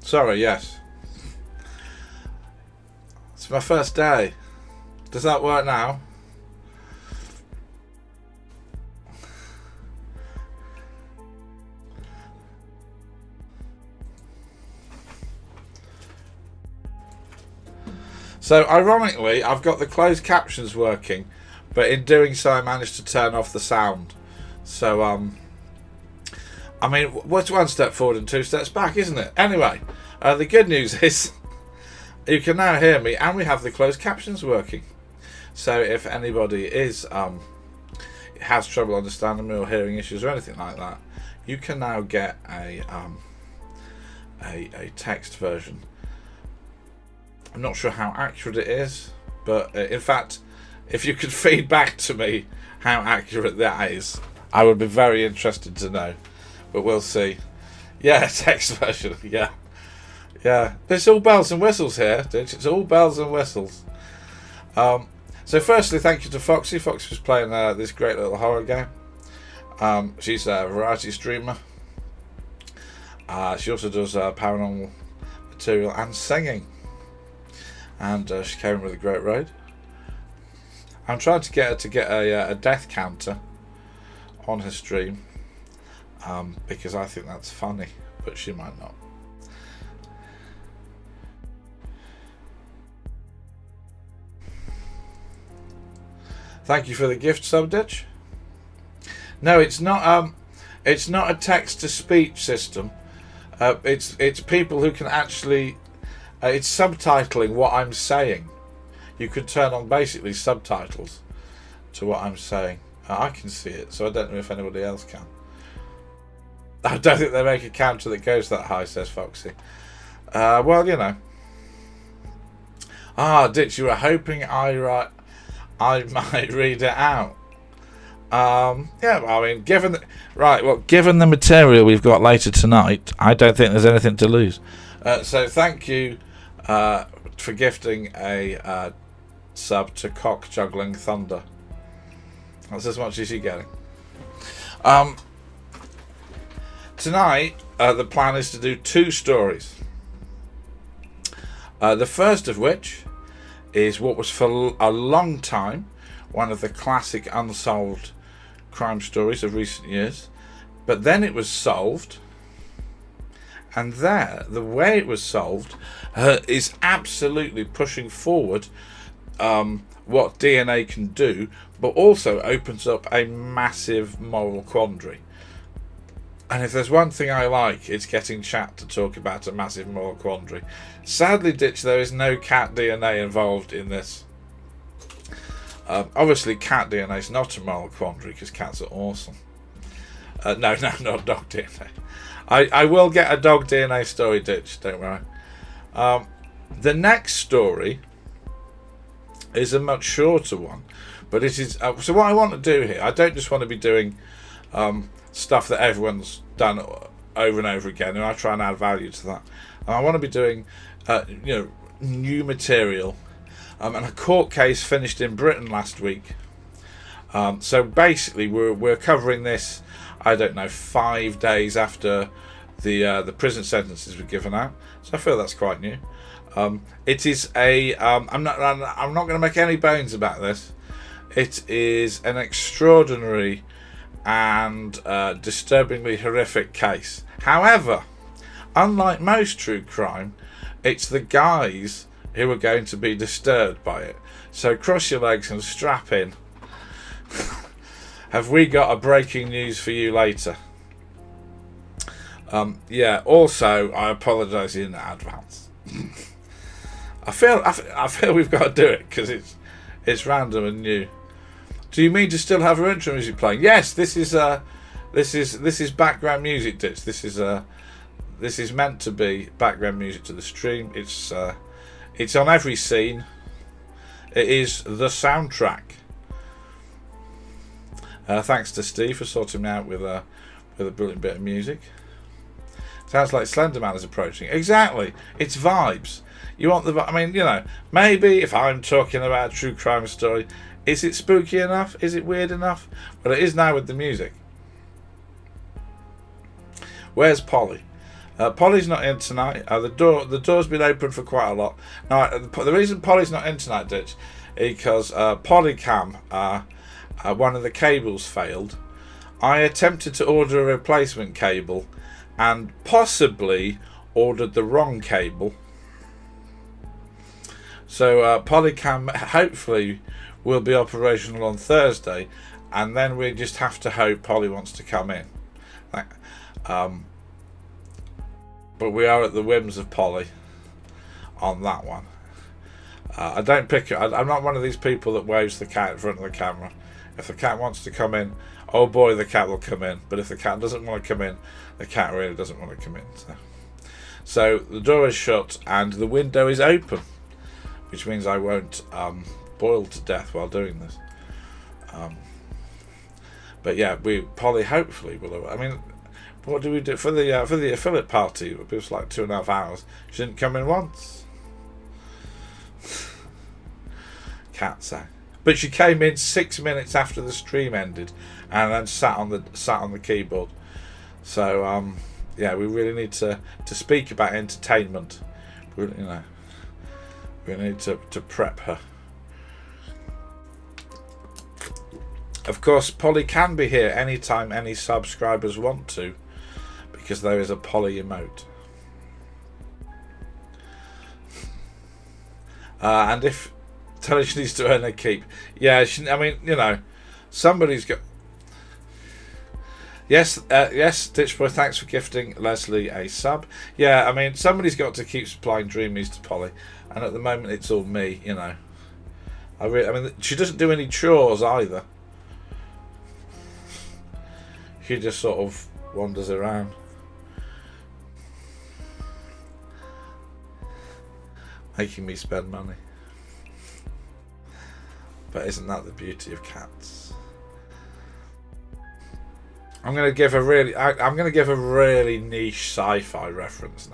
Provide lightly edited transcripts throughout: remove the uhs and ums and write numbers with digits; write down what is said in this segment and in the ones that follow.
Sorry, yes. It's my first day. Does that work now? So, ironically, I've got the closed captions working, but in doing so, I managed to turn off the sound. So, I mean, what's one step forward and two steps back, isn't it? Anyway, the good news is you can now hear me, and we have the closed captions working. So, if anybody has trouble understanding me or hearing issues or anything like that, you can now get a text version. I'm not sure how accurate it is, but in fact, if you could feed back to me how accurate that is, I would be very interested to know. But we'll see. Yeah, text version. Yeah. It's all bells and whistles here. It's all bells and whistles. So firstly, thank you to Foxy. Foxy was playing this great little horror game. She's a variety streamer. She also does paranormal material and singing. And she came in with a great raid. I'm trying to get her to get a death counter on her stream, because I think that's funny, but she might not. Thank you for the gift, Subditch. No, it's not. It's not a text-to-speech system. It's people who can actually. It's subtitling what I'm saying. You could turn on basically subtitles to what I'm saying. I can see it, so I don't know if anybody else can. I don't think they make a counter that goes that high, says Foxy. Well, you know. Ditch, you were hoping I might read it out. Yeah, I mean, given the material we've got later tonight, I don't think there's anything to lose. So thank you for gifting a sub to Cock Juggling Thunder. That's as much as you're getting. Tonight, the plan is to do 2 stories. The first of which is what was for a long time one of the classic unsolved crime stories of recent years. But then it was solved. And the way it was solved is absolutely pushing forward what DNA can do, but also opens up a massive moral quandary. And if there's one thing I like, it's getting chat to talk about a massive moral quandary. Sadly, Ditch, there is no cat DNA involved in this. Obviously, cat DNA is not a moral quandary because cats are awesome. No, not dog DNA. I will get a dog DNA story, Ditch, don't worry. The next story is a much shorter one, but it is. So what I want to do here, I don't just want to be doing stuff that everyone's done over and over again, and I try and add value to that. And I want to be doing, new material. And a court case finished in Britain last week. So basically, we're covering this. I don't know, 5 days after the prison sentences were given out. So I feel that's quite new. It is a. I'm not going to make any bones about this. It is an extraordinary and disturbingly horrific case. However, unlike most true crime, it's the guys who are going to be disturbed by it. So cross your legs and strap in. Have we got a breaking news for you later? Also, I apologise in advance. I feel we've got to do it because it's random and new. Do you mean to still have our intro music playing? Yes, this is background music, Ditch. This is meant to be background music to the stream. It's on every scene. It is the soundtrack. Thanks to Steve for sorting me out with a brilliant bit of music. Sounds like Slenderman is approaching. Exactly. It's vibes. You want the. I mean, maybe if I'm talking about a true crime story, is it spooky enough? Is it weird enough? But it is now with the music. Where's Polly? Polly's not in tonight. The door's been open for quite a lot. Now, the reason Polly's not in tonight, Ditch, is because Polycam, one of the cables failed. I attempted to order a replacement cable, and possibly ordered the wrong cable. So Polycam hopefully will be operational on Thursday, and then we just have to hope Polly wants to come in. But we are at the whims of Polly on that one. I don't pick it. I'm not one of these people that waves the cat in front of the camera. If the cat wants to come in, oh boy, the cat will come in. But if the cat doesn't want to come in, the cat really doesn't want to come in. So the door is shut and the window is open, which means I won't boil to death while doing this. But yeah, Polly hopefully will. I mean, what do we do for the affiliate party? It was like 2.5 hours. She didn't come in once. Can't say. But she came in 6 minutes after the stream ended, and then sat on the keyboard. So yeah, we really need to speak about entertainment. We need to prep her. Of course, Polly can be here anytime any subscribers want to, because there is a Polly emote. And if tell her she needs to earn her keep. Yeah, I mean, somebody's got. Yes, Ditchboy, thanks for gifting Leslie a sub. Yeah, I mean, somebody's got to keep supplying Dreamies to Polly, and at the moment it's all me. I mean, she doesn't do any chores either. She just sort of wanders around. Making me spend money. But isn't that the beauty of cats? I'm going to give a really niche sci-fi reference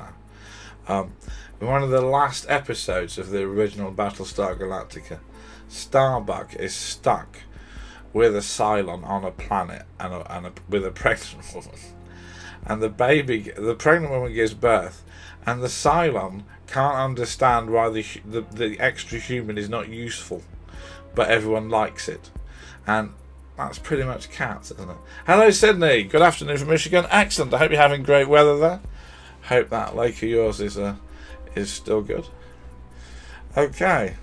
now. In one of the last episodes of the original Battlestar Galactica, Starbuck is stuck with a Cylon on a planet and with a pregnant woman, and the pregnant woman gives birth, and the Cylon can't understand why the extra human is not useful, but everyone likes it, and that's pretty much cats, isn't it? Hello, Sydney. Good afternoon from Michigan. Excellent. I hope you're having great weather there. Hope that lake of yours is still good. Okay.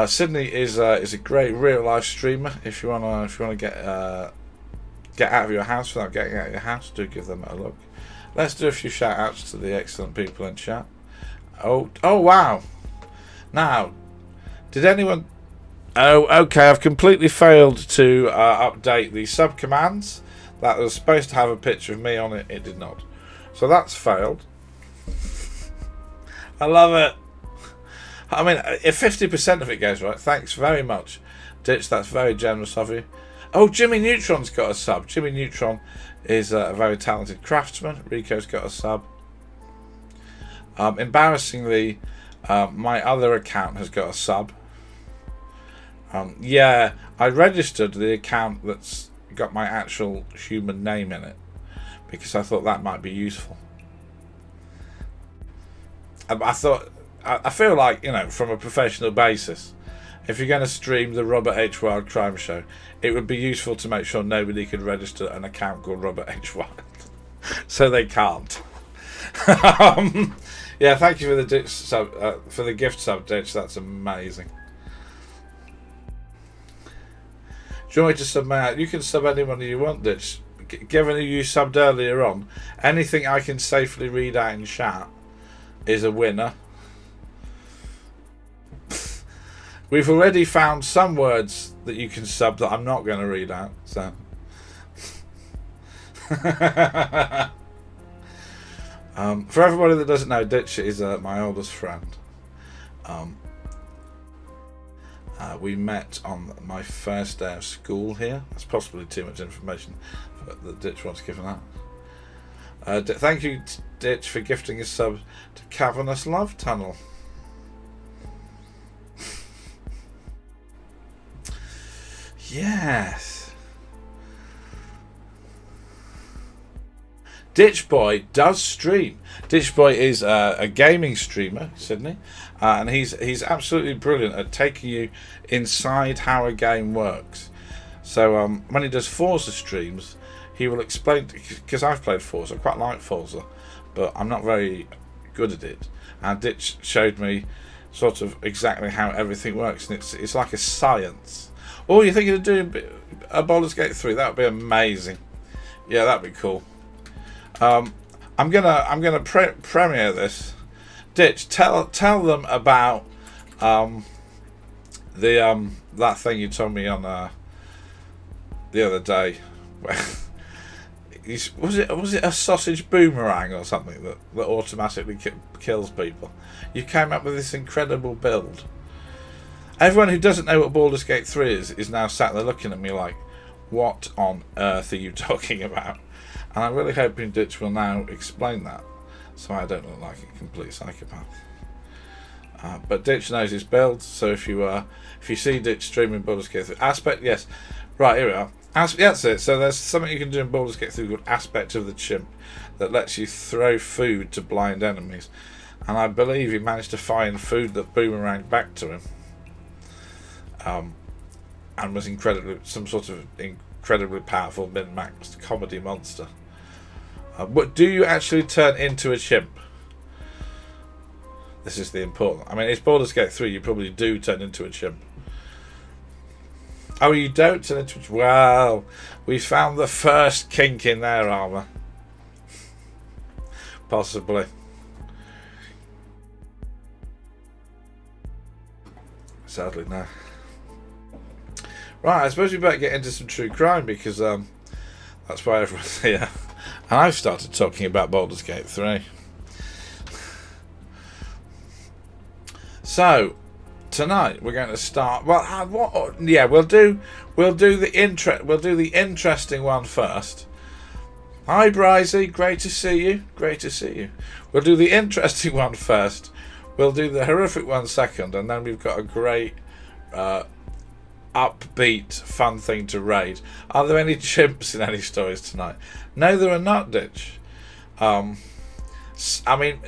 Sydney is a great real life streamer. If you wanna get out of your house without getting out of your house, do give them a look. Let's do a few shout outs to the excellent people in chat. Oh wow. Now, did anyone? Oh, okay. I've completely failed to update the sub commands. That was supposed to have a picture of me on it. It did not. So that's failed. I love it. I mean, if 50% of it goes right, thanks very much, Ditch. That's very generous of you. Oh, Jimmy Neutron's got a sub. Jimmy Neutron is a very talented craftsman. Rico's got a sub. Embarrassingly, my other account has got a sub. Yeah, I registered the account that's got my actual human name in it because I thought that might be useful. I feel like, from a professional basis, if you're going to stream the Robert H. Wilde Crime Show, it would be useful to make sure nobody could register an account called Robert H. Wilde. So they can't. Yeah, thank you for the ditch sub, for the gift sub, Ditch. That's amazing. Do you want me to sub out? You can sub anyone you want, Ditch. Given you subbed earlier on, anything I can safely read out in chat is a winner. We've already found some words that you can sub that I'm not going to read out. So, for everybody that doesn't know, Ditch is my oldest friend. We met on my first day of school here. That's possibly too much information that Ditch wants given out. Thank you, Ditch, for gifting a sub to Cavernous Love Tunnel. Yes. Ditch Boy does stream. Ditch Boy is a gaming streamer, Sydney, and he's absolutely brilliant at taking you inside how a game works. So when he does Forza streams, he will explain, because I've played Forza, I quite like Forza, but I'm not very good at it. And Ditch showed me sort of exactly how everything works, and it's like a science. Oh, you're thinking of doing a Baldur's Gate 3? That would be amazing. Yeah, that'd be cool. I'm gonna premiere this. Ditch, tell them about that thing you told me on the other day. Was it a sausage boomerang or something that automatically kills people? You came up with this incredible build. Everyone who doesn't know what Baldur's Gate 3 is now sat there looking at me like, what on earth are you talking about? And I'm really hoping Ditch will now explain that, so I don't look like a complete psychopath. But Ditch knows his build, so if you see Ditch streaming Baldur's Gate 3, aspect, yes, right, here we are. That's it. So there's something you can do in Baldur's Gate 3 called Aspect of the Chimp that lets you throw food to blind enemies, and I believe he managed to find food that boomeranged back to him, and was some sort of incredibly powerful min-maxed comedy monster. But do you actually turn into a chimp? This is the important. I mean, it's Baldur's Gate 3. You probably do turn into a chimp. Oh, you don't turn into a chimp. Well, we found the first kink in their armour. Possibly. Sadly, no. Right, I suppose we better get into some true crime, because that's why everyone's here. And I've started talking about Baldur's Gate 3. So tonight we're going to start. Well, we'll do the interesting one first. Hi, Bryzy, great to see you. Great to see you. We'll do the interesting one first. We'll do the horrific one second, and then we've got a great upbeat, fun thing to raid. Are there any chimps in any stories tonight? No, there are not, Ditch. I mean,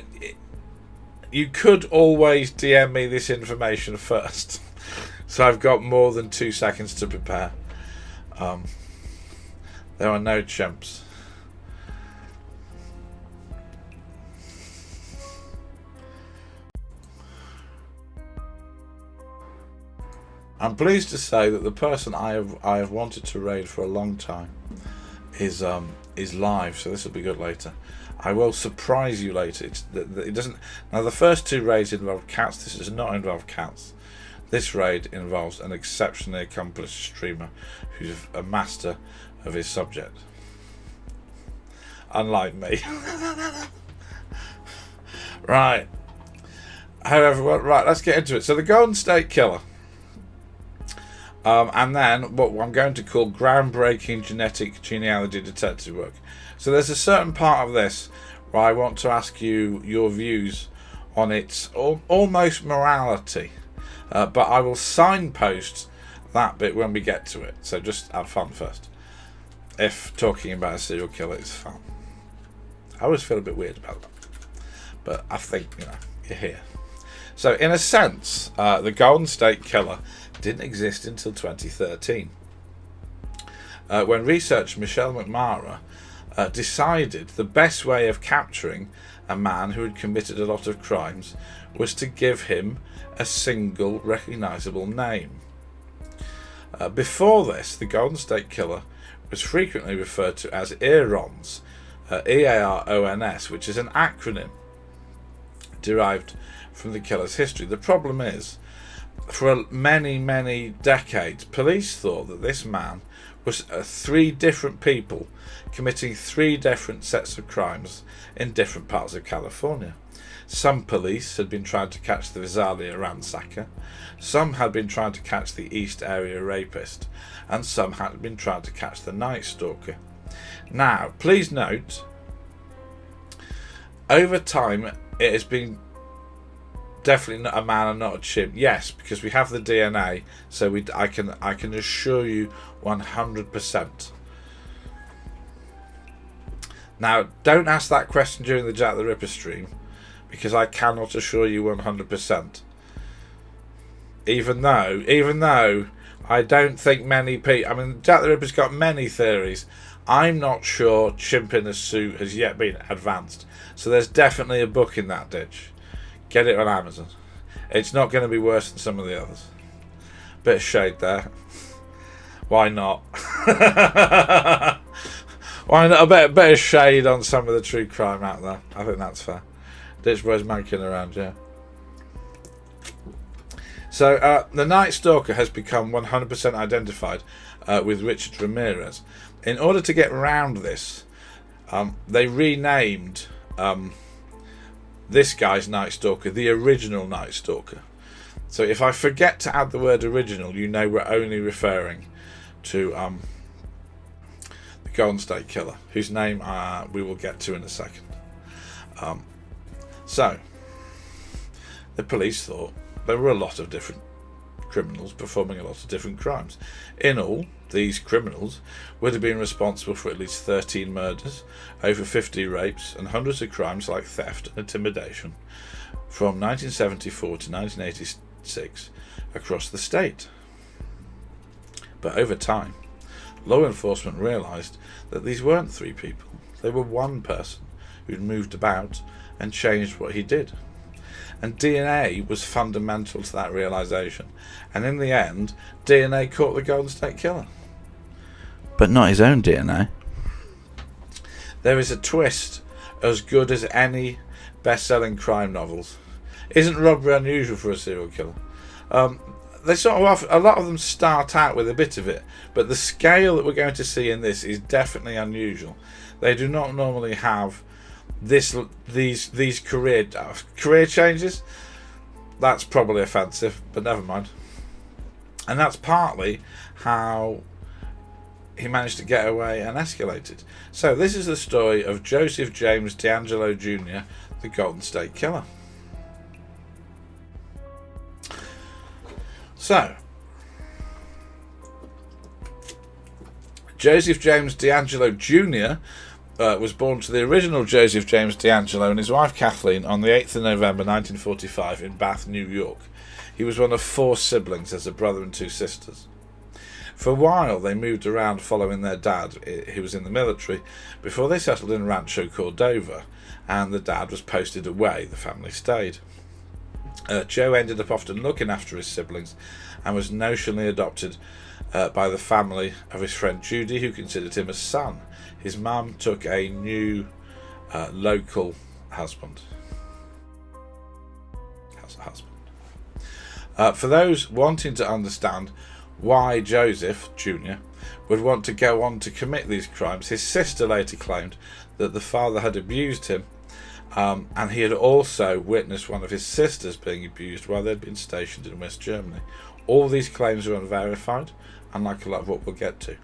you could always DM me this information first, so I've got more than 2 seconds to prepare. There are no chimps. I'm pleased to say that the person I have wanted to raid for a long time is live, so this will be good later. I will surprise you later. It doesn't. Now, the first 2 raids involve cats. This does not involve cats. This raid involves an exceptionally accomplished streamer who's a master of his subject. Unlike me. Right. However, right, let's get into it. So the Golden State Killer. And then what I'm going to call groundbreaking genetic genealogy detective work. So there's a certain part of this where I want to ask you your views on its almost morality. But I will signpost that bit when we get to it. So just have fun first. If talking about a serial killer is fun. I always feel a bit weird about that. But I think, you're here. So in a sense, the Golden State Killer didn't exist until 2013. When researcher Michelle McMara decided the best way of capturing a man who had committed a lot of crimes was to give him a single recognisable name. Before this, the Golden State Killer was frequently referred to as EARONS, E-A-R-O-N-S, which is an acronym derived from the killer's history. The problem is, for many, many decades, police thought that this man was 3 different people committing 3 different sets of crimes in different parts of California. Some police had been trying to catch the Visalia ransacker, some had been trying to catch the East Area rapist, and some had been trying to catch the Night Stalker. Now, please note, over time it has been definitely not a man and not a chimp. Yes, because we have the DNA, so I can assure you 100% Now, don't ask that question during the Jack the Ripper stream, because I cannot assure you 100%. Even though I don't think many people... I mean, Jack the Ripper's got many theories. I'm not sure Chimp in a Suit has yet been advanced. So there's definitely a book in that ditch. Get it on Amazon. It's not going to be worse than some of the others. Bit of shade there. Why not? Why not? A bit of shade on some of the true crime out there. I think that's fair. Ditch Boys manking around, yeah. So the Night Stalker has become 100% identified with Richard Ramirez. In order to get around this, they renamed this guy's Night Stalker the original Night Stalker. So if I forget to add the word original, you know we're only referring to the Golden State Killer, whose name we will get to in a second. So the police thought there were a lot of different criminals performing a lot of different crimes. In all, these criminals would have been responsible for at least 13 murders, over 50 rapes, and hundreds of crimes like theft and intimidation from 1974 to 1986 across the state. But over time, law enforcement realised that these weren't three people. They were one person who'd moved about and changed what he did. And DNA was fundamental to that realisation. And in the end, DNA caught the Golden State Killer. But not his own DNA. There is a twist as good as any best-selling crime novels. Isn't robbery unusual for a serial killer? They sort of a lot of them start out with a bit of it, but the scale that we're going to see in this is definitely unusual. They do not normally have these career changes. That's probably offensive, but never mind. And that's partly how he managed to get away and escalated. So this is the story of Joseph James D'Angelo Jr., the Golden State Killer. So, Joseph James D'Angelo Jr. Was born to the original Joseph James D'Angelo and his wife Kathleen on the 8th of November 1945 in Bath, New York. He was one of 4 siblings, as a brother and 2 sisters. For a while they moved around following their dad, who was in the military, before they settled in Rancho Cordova, and the dad was posted away. The family stayed. Joe ended up often looking after his siblings and was notionally adopted by the family of his friend Judy, who considered him a son. His mum took a new local husband. For those wanting to understand why Joseph Jr. would want to go on to commit these crimes, his sister later claimed that the father had abused him, and he had also witnessed one of his sisters being abused while they'd been stationed in West Germany. All these claims are unverified, unlike a lot of what we'll get to.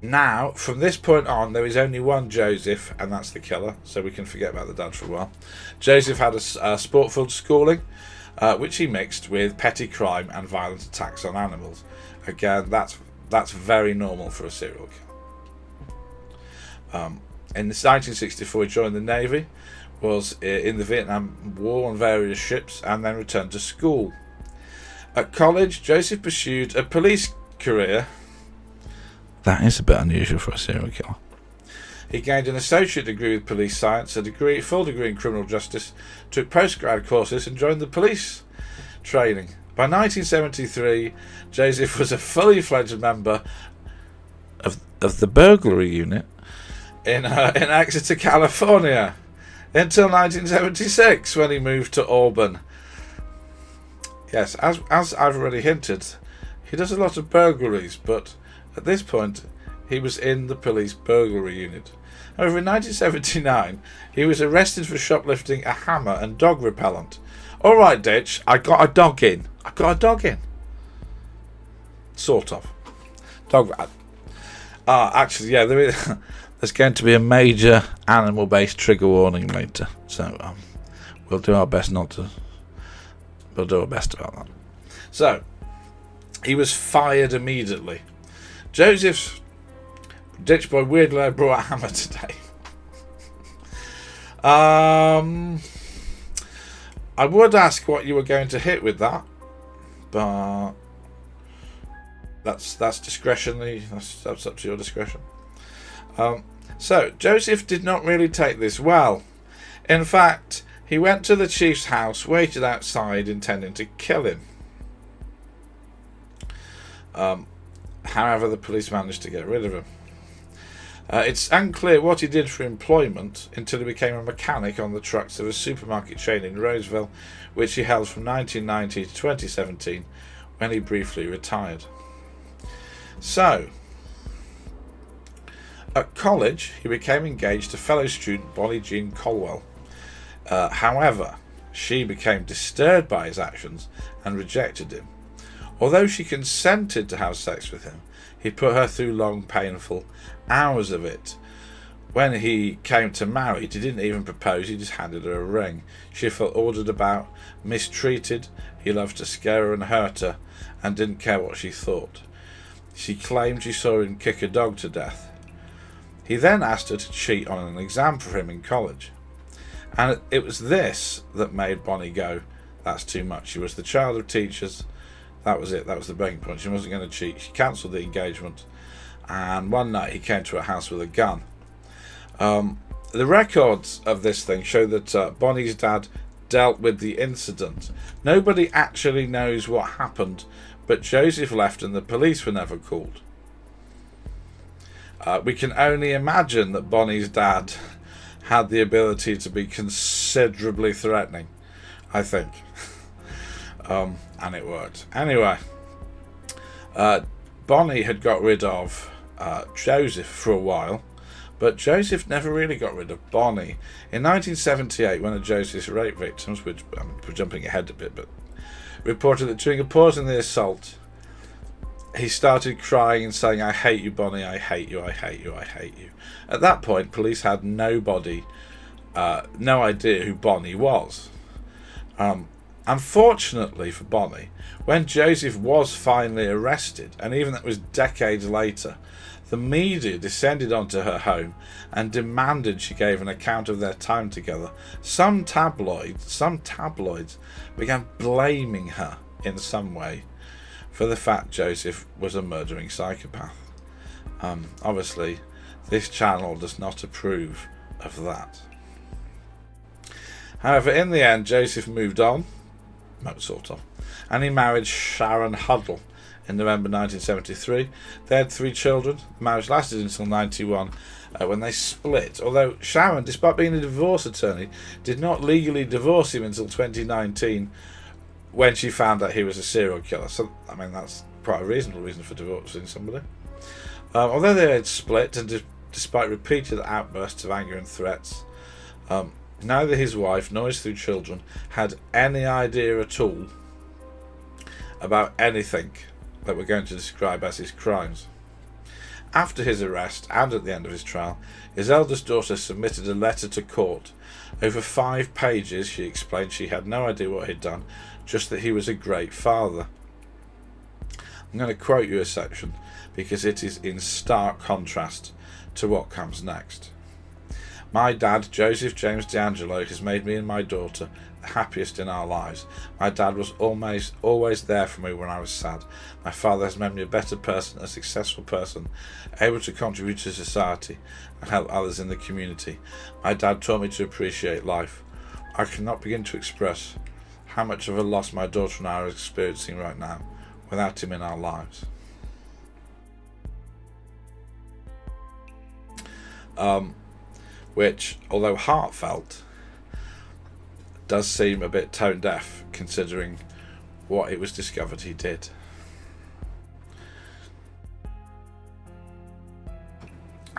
Now, from this point on, there is only one Joseph, and that's the killer, so we can forget about the dad for a while. Joseph had a sport-filled schooling, which he mixed with petty crime and violent attacks on animals. Again, that's very normal for a serial killer. In 1964, he joined the Navy, was in the Vietnam War on various ships, and then returned to school. At college, Joseph pursued a police career. That is a bit unusual for a serial killer. He gained an associate degree with police science, a full degree in criminal justice, took postgrad courses, and joined the police training. By 1973, Joseph was a fully fledged member of the burglary unit in Exeter, California, until 1976, when he moved to Auburn. Yes, as I've already hinted, he does a lot of burglaries, but at this point, he was in the police burglary unit. However, in 1979, he was arrested for shoplifting a hammer and dog repellent. All right, Ditch, I got a dog in. Sort of. Actually, yeah, there's going to be a major animal-based trigger warning later, so we'll do our best not to. We'll do our best about that. So, he was fired immediately. Joseph's Ditch Boy weirdly brought a hammer today. I would ask what you were going to hit with that, but that's discretionary. That's up to your discretion. So Joseph did not really take this well. In fact, he went to the chief's house, waited outside, intending to kill him. However, the police managed to get rid of him. It's unclear what he did for employment until he became a mechanic on the trucks of a supermarket chain in Roseville, which he held from 1990 to 2017, when he briefly retired. So, at college, he became engaged to fellow student Bonnie Jean Colwell. However, she became disturbed by his actions and rejected him. Although she consented to have sex with him, he put her through long, painful hours of it. When he came to marry, he didn't even propose, he just handed her a ring. She felt ordered about, mistreated. He loved to scare her and hurt her, and didn't care what she thought. She claimed she saw him kick a dog to death. He then asked her to cheat on an exam for him in college. And it was this that made Bonnie go, that's too much. She was the child of teachers. That was it. That was the breaking point. She wasn't going to cheat. She cancelled the engagement. And one night he came to her house with a gun. The records of this thing show that Bonnie's dad dealt with the incident. Nobody actually knows what happened, but Joseph left and the police were never called. We can only imagine that Bonnie's dad had the ability to be considerably threatening, I think. And it worked. Anyway, Bonnie had got rid of Joseph for a while, but Joseph never really got rid of Bonnie. In 1978, one of Joseph's rape victims, which I'm jumping ahead a bit, but reported that during a pause in the assault, he started crying and saying, "I hate you, Bonnie, I hate you, I hate you, I hate you." At that point, police had no idea who Bonnie was. Unfortunately for Bonnie, when Joseph was finally arrested, and even that was decades later, the media descended onto her home and demanded she gave an account of their time together. Some tabloids began blaming her in some way for the fact Joseph was a murdering psychopath. Obviously, this channel does not approve of that. However, in the end, Joseph moved on, sort of, and he married Sharon Huddle in November 1973. They had 3 children. The marriage lasted until 1991, when they split. Although Sharon, despite being a divorce attorney, did not legally divorce him until 2019, when she found out he was a serial killer. So, I mean, that's quite a reasonable reason for divorcing somebody. Although they had split, and despite repeated outbursts of anger and threats, neither his wife nor his 2 children had any idea at all about anything that we're going to describe as his crimes. After his arrest and at the end of his trial, his eldest daughter submitted a letter to court. Over 5 pages, she explained she had no idea what he'd done, just that he was a great father. I'm going to quote you a section because it is in stark contrast to what comes next. "My dad, Joseph James D'Angelo, has made me and my daughter the happiest in our lives. My dad was always there for me when I was sad. My father has made me a better person, a successful person, able to contribute to society and help others in the community. My dad taught me to appreciate life. I cannot begin to express how much of a loss my daughter and I are experiencing right now without him in our lives." Which, although heartfelt, does seem a bit tone deaf considering what it was discovered he did.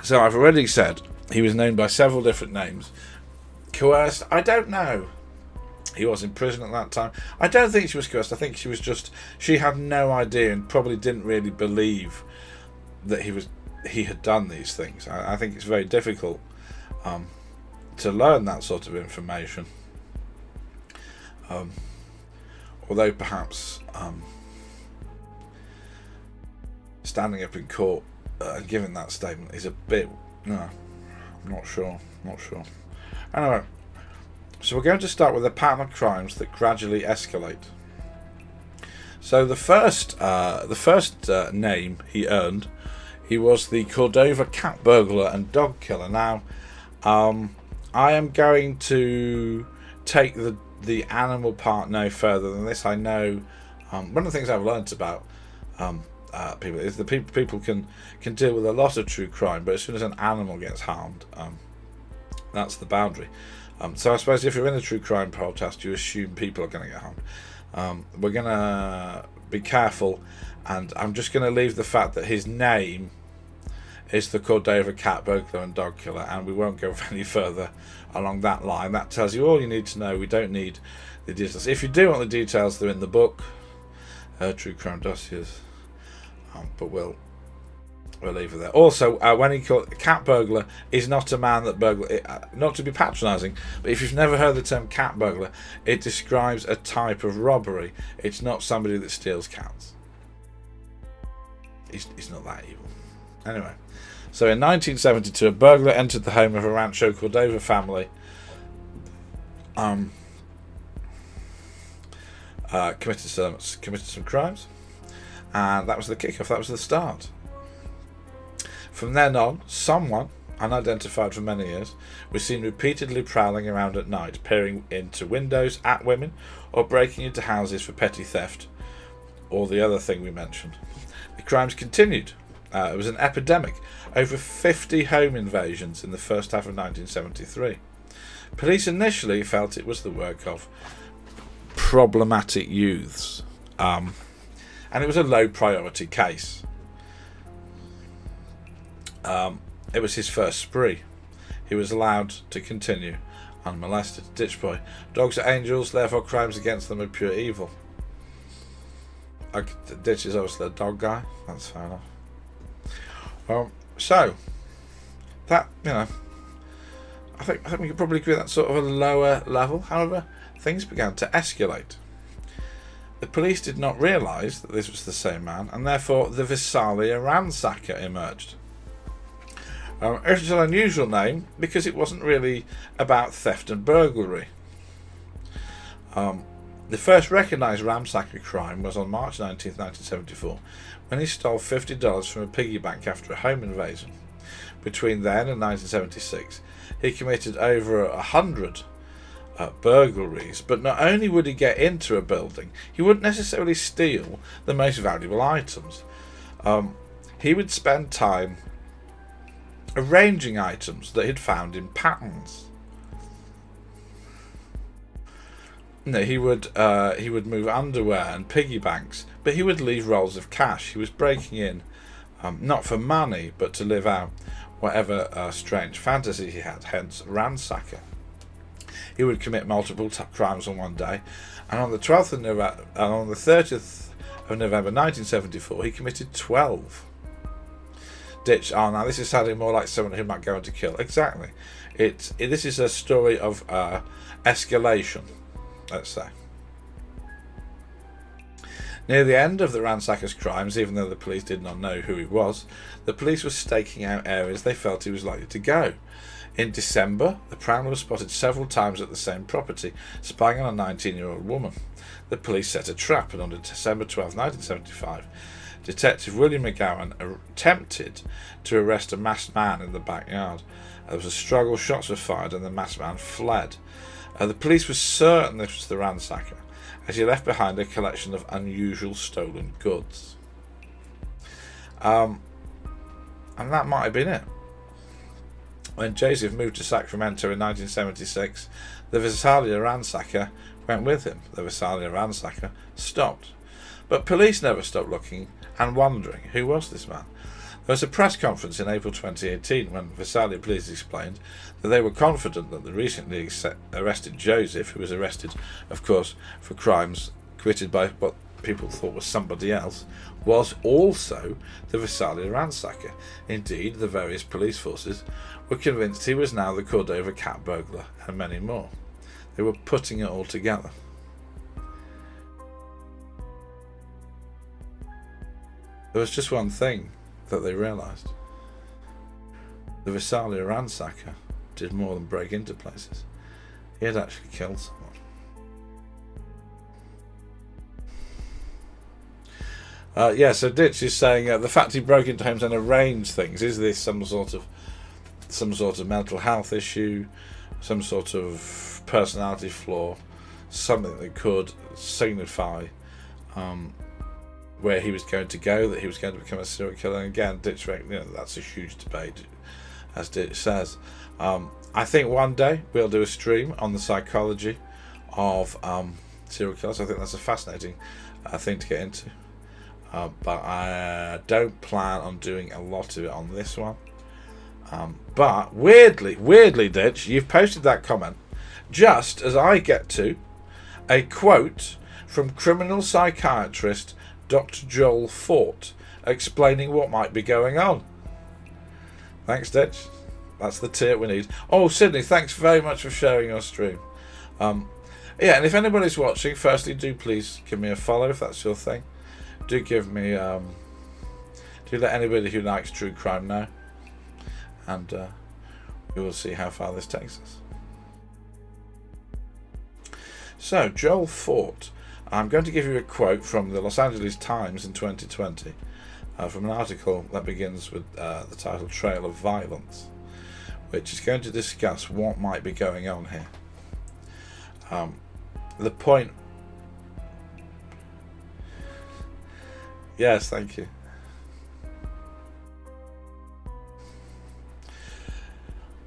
So I've already said he was known by several different names. Coerced, I don't know. He was in prison at that time. I don't think she was coerced. I think she had no idea and probably didn't really believe that he had done these things. I think it's very difficult to learn that sort of information. Although perhaps standing up in court and giving that statement is a bit, no, I'm not sure. Anyway, so we're going to start with a pattern of crimes that gradually escalate. So the first name he earned, he was the Cordova cat burglar and dog killer. Now, I am going to take the animal part no further than this. I know one of the things I've learnt about people is that people can deal with a lot of true crime, but as soon as an animal gets harmed, that's the boundary. So I suppose if you're in a true crime podcast, you assume people are going to get harmed. We're going to be careful, and I'm just going to leave the fact that his name is the Cordova cat burglar and dog killer, and we won't go any further along that line. That tells you all you need to know. We don't need the details. If you do want the details, they're in the book, True Crime Dossiers, but we'll leave it there. Also, when he called cat burglar, is not a man that burglar. Not to be patronising, but if you've never heard the term cat burglar, it describes a type of robbery. It's not somebody that steals cats. He's not that evil. Anyway, so in 1972, a burglar entered the home of a Rancho Cordova family. Committed some crimes, and that was the kickoff. That was the start. From then on, someone, unidentified for many years, was seen repeatedly prowling around at night, peering into windows at women, or breaking into houses for petty theft, or the other thing we mentioned. The crimes continued. It was an epidemic. Over 50 home invasions in the first half of 1973. Police initially felt it was the work of problematic youths, and it was a low priority case. It was his first spree. He was allowed to continue unmolested. Ditch boy. Dogs are angels, therefore crimes against them are pure evil. Ditch is obviously a dog guy. That's fair enough. So that, I think we could probably agree that's sort of a lower level. However, things began to escalate. The police did not realise that this was the same man, and therefore the Visalia ransacker emerged. It's an unusual name because it wasn't really about theft and burglary. The first recognised ransacker crime was on March 19, 1974, when he stole $50 from a piggy bank after a home invasion. Between then and 1976, he committed over 100 burglaries, but not only would he get into a building, he wouldn't necessarily steal the most valuable items. He would spend time arranging items that he'd found in patterns. He would move underwear and piggy banks, but he would leave rolls of cash. He was breaking in, not for money, but to live out whatever strange fantasy he had, hence ransacker. He would commit multiple crimes on one day, and on the 12th of November, and on the 30th of November 1974, he committed 12. Ditch. Now this is sounding more like someone who might go on to kill. Exactly. This is a story of escalation, let's say. Near the end of the ransacker's crimes, even though the police did not know who he was, the police were staking out areas they felt he was likely to go. In December, the prowler was spotted several times at the same property, spying on a 19-year-old woman. The police set a trap, and on December 12, 1975, Detective William McGowan attempted to arrest a masked man in the backyard. There was a struggle, shots were fired, and the masked man fled. The police were certain this was the ransacker, as he left behind a collection of unusual stolen goods. And that might have been it. When Joseph moved to Sacramento in 1976, the Visalia ransacker went with him. The Visalia ransacker stopped. But police never stopped looking and wondering who was this man. There was a press conference in April 2018 when Visalia police explained that they were confident that the recently arrested Joseph, who was arrested, of course, for crimes committed by what people thought was somebody else, was also the Visalia ransacker. Indeed, the various police forces were convinced he was now the Cordova cat burglar, and many more. They were putting it all together. There was just one thing that they realised. The Visalia ransacker did more than break into places. He had actually killed someone. So Ditch is saying the fact he broke into homes and arranged things, is this some sort of mental health issue, some sort of personality flaw, something that could signify where he was going to go, that he was going to become a serial killer? And again, Ditch, that's a huge debate, as Ditch says. I think one day we'll do a stream on the psychology of serial killers. I think that's a fascinating thing to get into. But I don't plan on doing a lot of it on this one. But weirdly, Ditch, you've posted that comment just as I get to a quote from criminal psychiatrist Dr. Joel Fort explaining what might be going on. Thanks, Ditch. That's the tip we need. Oh, Sydney, thanks very much for sharing your stream. And if anybody's watching, firstly, do please give me a follow if that's your thing. Do give me, do let anybody who likes true crime know, and we will see how far this takes us. So, Joel Fort, I'm going to give you a quote from the Los Angeles Times in 2020, from an article that begins with the title "Trail of Violence," which is going to discuss what might be going on here. The point. Yes, thank you.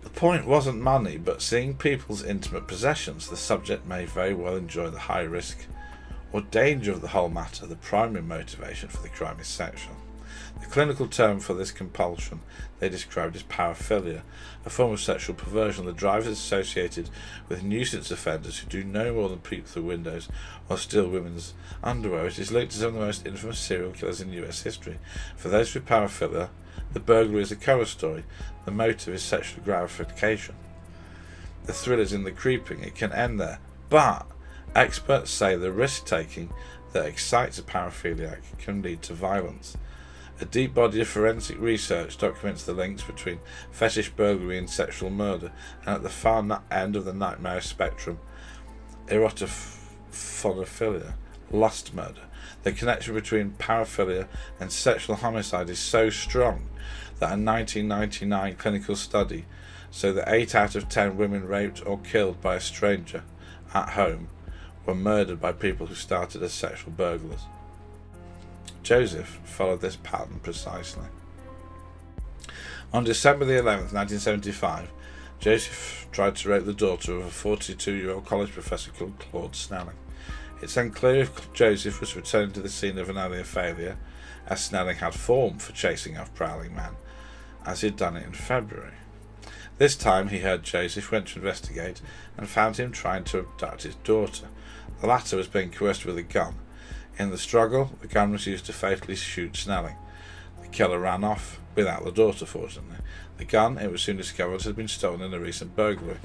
The point wasn't money, but seeing people's intimate possessions. The subject may very well enjoy the high risk or danger of the whole matter. The primary motivation for the crime is sexual. The clinical term for this compulsion they described as paraphilia, a form of sexual perversion. The drive is associated with nuisance offenders who do no more than peep through windows or steal women's underwear. It is linked to some of the most infamous serial killers in US history. For those with paraphilia, the burglary is a cover story. The motive is sexual gratification. The thrill is in the creeping. It can end there. But experts say the risk-taking that excites a paraphiliac can lead to violence. A deep body of forensic research documents the links between fetish burglary and sexual murder, and at the far end of the nightmare spectrum, erotophonophilia, lust murder. The connection between paraphilia and sexual homicide is so strong that a 1999 clinical study showed that 8 out of 10 women raped or killed by a stranger at home were murdered by people who started as sexual burglars. Joseph followed this pattern precisely. On December the 11th, 1975, Joseph tried to rape the daughter of a 42-year-old college professor called Claude Snelling. It's unclear if Joseph was returning to the scene of an earlier failure, as Snelling had form for chasing off prowling men, as he'd done it in February. This time he heard Joseph, went to investigate, and found him trying to abduct his daughter. The latter was being coerced with a gun. In the struggle, the gun was used to fatally shoot Snelling. The killer ran off, without the daughter fortunately. The gun, it was soon discovered, had been stolen in a recent burglary.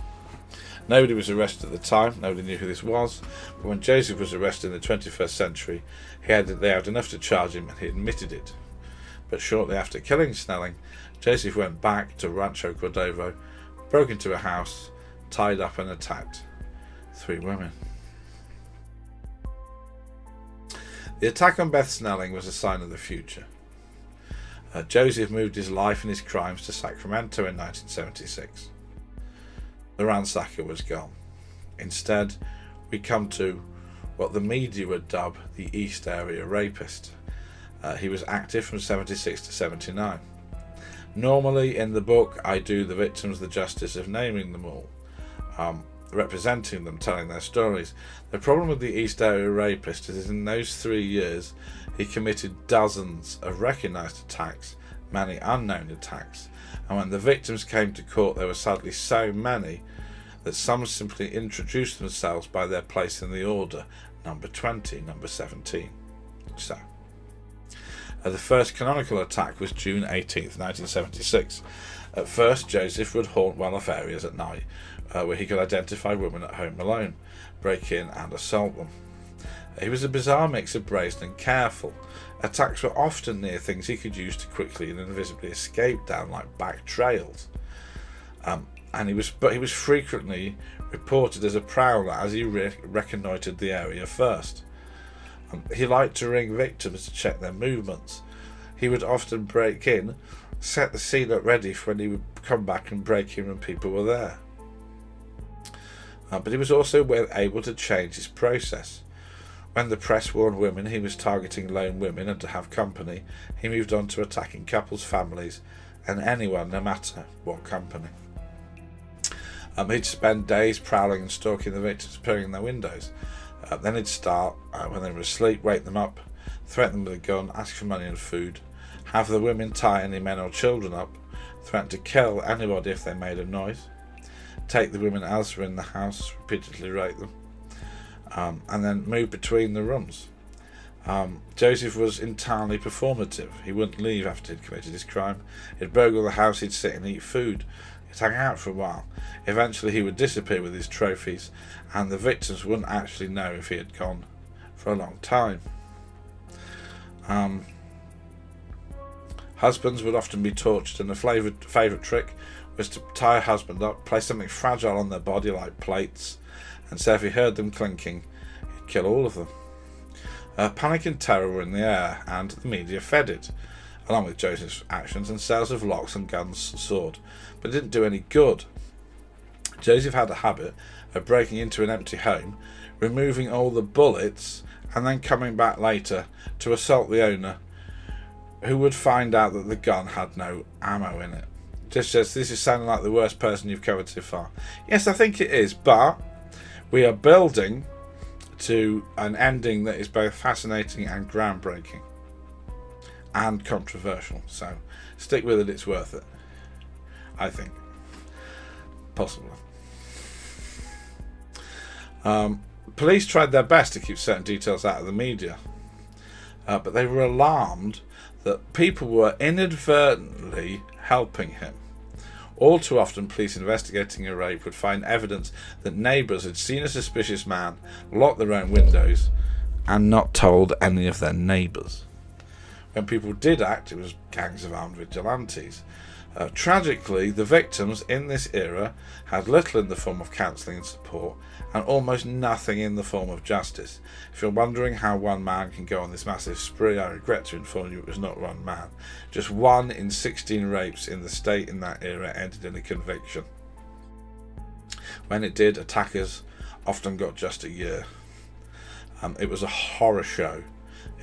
Nobody was arrested at the time, nobody knew who this was, but when Joseph was arrested in the 21st century, they had enough to charge him and he admitted it. But shortly after killing Snelling, Joseph went back to Rancho Cordova, broke into a house, tied up and attacked 3 women. The attack on Beth Snelling was a sign of the future. Joseph moved his life and his crimes to Sacramento in 1976. The ransacker was gone. Instead, we come to what the media would dub the East Area Rapist. He was active from 76 to 79. Normally in the book I do the victims the justice of naming them all, representing them, telling their stories. The problem with the East Area Rapist is in those 3 years he committed dozens of recognised attacks, many unknown attacks, and when the victims came to court there were sadly so many that some simply introduced themselves by their place in the order, number 20, number 17. So, the first canonical attack was June 18th, 1976. At first, Joseph would haunt well-off areas at night, where he could identify women at home alone, break in and assault them. He was a bizarre mix of brazen and careful. Attacks were often near things he could use to quickly and invisibly escape down, like back trails. But he was frequently reported as a prowler as he reconnoitred the area first. He liked to ring victims to check their movements. He would often break in, set the scene up ready for when he would come back and break in when people were there. But he was also able to change his process. When the press warned women he was targeting lone women and to have company, he moved on to attacking couples, families, and anyone, no matter what company. He'd spend days prowling and stalking the victims, appearing in their windows. Then he'd start, when they were asleep, wake them up, threaten them with a gun, ask for money and food, have the women tie any men or children up, threaten to kill anybody if they made a noise, take the women elsewhere in the house, repeatedly rape them, and then move between the rooms. Joseph was entirely performative. He wouldn't leave after he'd committed his crime. He'd burgle the house, he'd sit and eat food, he'd hang out for a while. Eventually he would disappear with his trophies, and the victims wouldn't actually know if he had gone for a long time. Husbands would often be tortured, and a favourite trick was to tie a husband up, place something fragile on their body like plates, and so if he heard them clinking, he'd kill all of them. Panic and terror were in the air, and the media fed it, along with Joseph's actions and sales of locks and guns and sword, but it didn't do any good. Joseph had a habit of breaking into an empty home, removing all the bullets, and then coming back later to assault the owner, who would find out that the gun had no ammo in it. Just says, this is sounding like the worst person you've covered so far. Yes, I think it is, but we are building to an ending that is both fascinating and groundbreaking and controversial. So stick with it, it's worth it. I think. Possibly. Police tried their best to keep certain details out of the media, but they were alarmed that people were inadvertently helping him. All too often, police investigating a rape would find evidence that neighbours had seen a suspicious man, locked their own windows, and not told any of their neighbours. When people did act, it was gangs of armed vigilantes. Tragically, the victims in this era had little in the form of counselling and support, and almost nothing in the form of justice. If you're wondering how one man can go on this massive spree, I regret to inform you it was not one man. Just 1 in 16 rapes in the state in that era ended in a conviction. When it did, attackers often got just a year. It was a horror show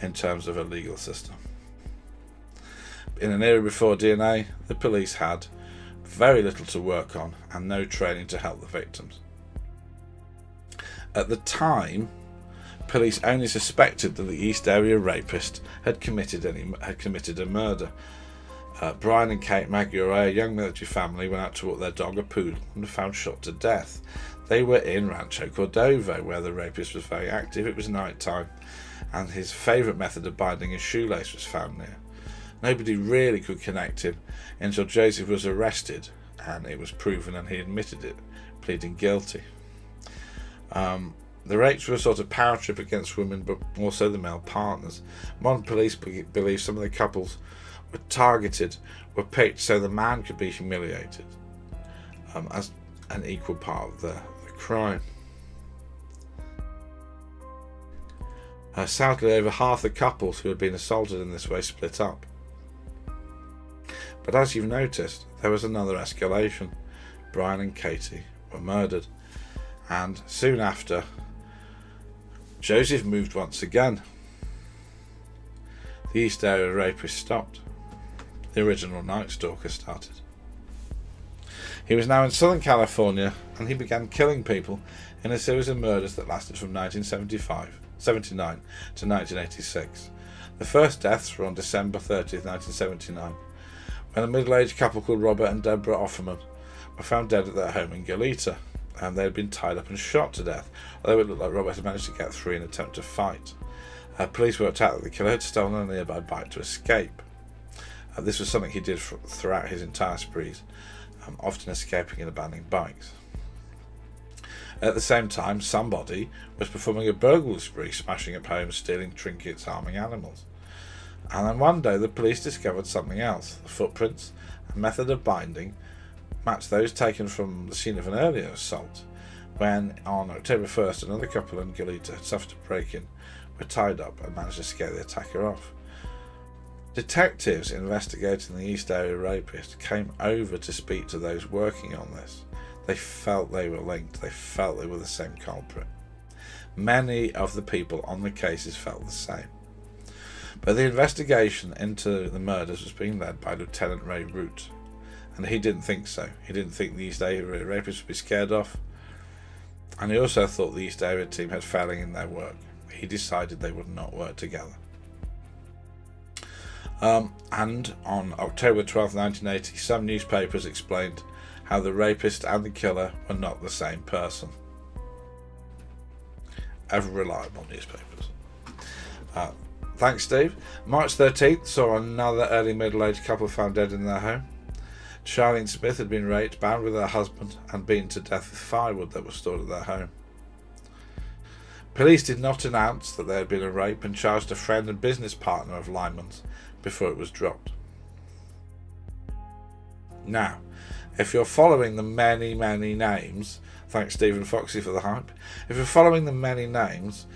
in terms of a legal system. In an era before DNA, the police had very little to work on and no training to help the victims. At the time, police only suspected that the East Area rapist had committed a murder. Brian and Kate Maguire, a young military family, went out to walk their dog, a poodle, and were found shot to death. They were in Rancho Cordova, where the rapist was very active. It was night time, and his favourite method of binding a shoelace was found near. Nobody really could connect him until Joseph was arrested, and it was proven, and he admitted it, pleading guilty. The rapes were a sort of power trip against women, but also the male partners. Modern police believe some of the couples were picked so the man could be humiliated as an equal part of the crime. Sadly, over half the couples who had been assaulted in this way split up. But as you've noticed, there was another escalation. Brian and Katie were murdered, and soon after, Joseph moved once again. The East Area rapist stopped. The original Night Stalker started. He was now in Southern California, and he began killing people in a series of murders that lasted from 1979 to 1986. The first deaths were on December 30th, 1979, when a middle-aged couple called Robert and Deborah Offerman were found dead at their home in Goleta, and they had been tied up and shot to death, although it looked like Robert had managed to get free in an attempt to fight. Police worked out that the killer had stolen a nearby bike to escape. This was something he did throughout his entire sprees, often escaping and abandoning bikes. At the same time, somebody was performing a burglary spree, smashing up homes, stealing trinkets, harming animals. And then one day the police discovered something else. The footprints and method of binding matched those taken from the scene of an earlier assault, when on October 1st another couple in Gillita had suffered a break-in, were tied up and managed to scare the attacker off. Detectives investigating the East Area rapist came over to speak to those working on this. They felt they were linked. They felt they were the same culprit. Many of the people on the cases felt the same. But the investigation into the murders was being led by Lieutenant Ray Root, and he didn't think so. He didn't think the East Area rapists would be scared off, and he also thought the East Area team had failing in their work. He decided they would not work together. And on October 12, 1980, some newspapers explained how the rapist and the killer were not the same person. Ever reliable newspapers. Thanks, Steve. March 13th saw another early middle-aged couple found dead in their home. Charlene Smith had been raped, bound with her husband, and beaten to death with firewood that was stored at their home. Police did not announce that there had been a rape and charged a friend and business partner of Lyman's before it was dropped. Now, if you're following the many names, thanks Stephen Foxy for the hype, if you're following the many names,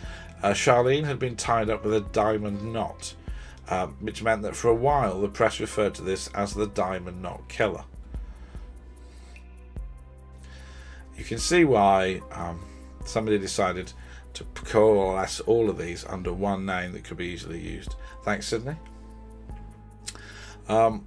Charlene had been tied up with a diamond knot, which meant that for a while the press referred to this as the diamond knot killer. You can see why somebody decided to coalesce all of these under one name that could be easily used. Thanks, Sydney. On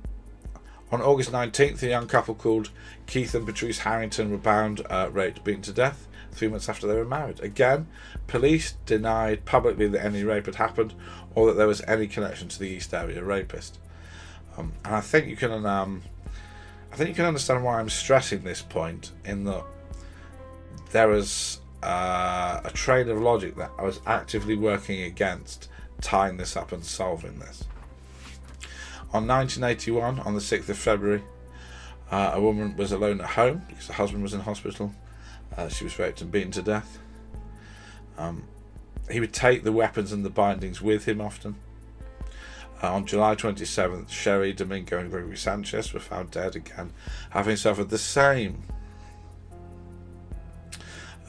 August 19th, a young couple called Keith and Patrice Harrington were bound, raped, beaten to death 3 months after they were married. Again, police denied publicly that any rape had happened or that there was any connection to the East Area rapist. And I think you can understand why I'm stressing this point, in that there was a train of logic that I was actively working against tying this up and solving this. On 1981, on the 6th of February, a woman was alone at home because her husband was in hospital. She was raped and beaten to death. He would take the weapons and the bindings with him often. On July 27th, Sherry Domingo and Gregory Sanchez were found dead again, having suffered the same.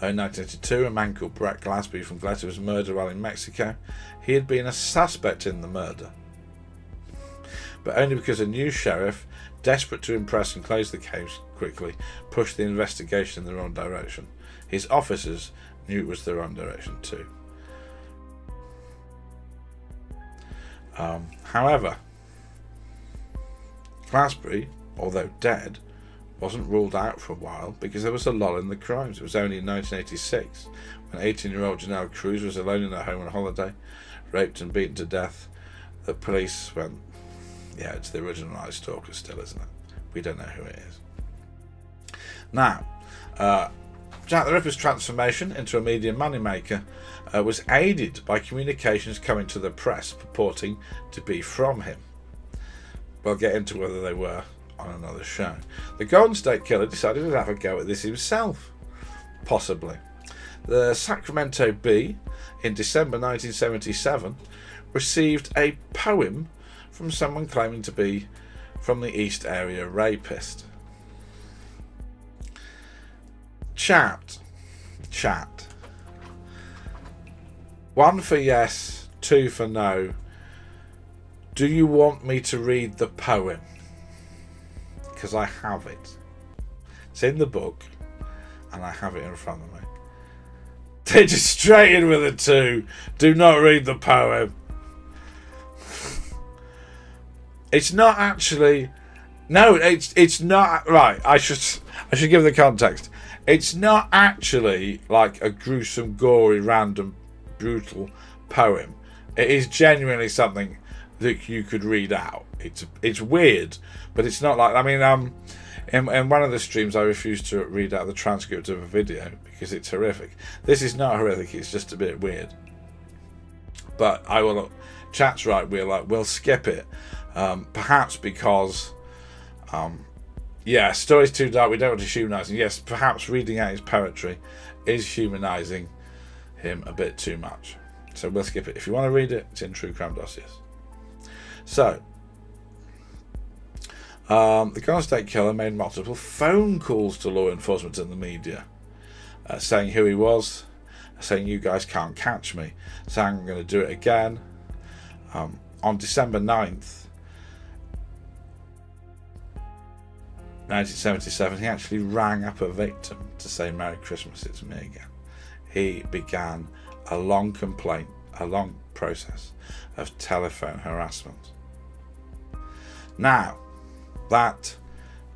In 1982, a man called Brett Glasby from Gleta was murdered while in Mexico. He had been a suspect in the murder, but only because a new sheriff, desperate to impress and close the case quickly, pushed the investigation in the wrong direction. His officers knew it was the wrong direction too. However, Glasby, although dead, wasn't ruled out for a while because there was a lull in the crimes. It was only in 1986, when 18-year-old Janelle Cruz was alone in her home on holiday, raped and beaten to death, that police went, yeah, it's the original Night Stalker still, isn't it? We don't know who it is. Now, Jack the Ripper's transformation into a media moneymaker was aided by communications coming to the press purporting to be from him. We'll get into whether they were on another show. The Golden State Killer decided to have a go at this himself, possibly. The Sacramento Bee, in December 1977, received a poem from someone claiming to be from the East Area rapist. Chat. 1 for yes, 2 for no. Do you want me to read the poem? Because I have it. It's in the book, and I have it in front of me. They're just straight in with a 2. Do not read the poem. It's not actually. No, it's not. Right, I should give the context. It's not actually like a gruesome, gory, random, brutal poem. It is genuinely something that you could read out. It's weird, but it's not like, I mean, in one of the streams I refused to read out the transcript of a video because it's horrific. This is not horrific, it's just a bit weird. But I will, chat's right, we'll skip it. Perhaps because story's too dark, we don't want to humanise him. Yes, perhaps reading out his poetry is humanising him a bit too much. So we'll skip it. If you want to read it, it's in True Crime Dossiers. So, The Golden State Killer made multiple phone calls to law enforcement and the media, saying who he was, saying you guys can't catch me, saying I'm going to do it again. On December 9th, 1977, he actually rang up a victim to say Merry Christmas, it's me again. He began a long process of telephone harassment. Now, that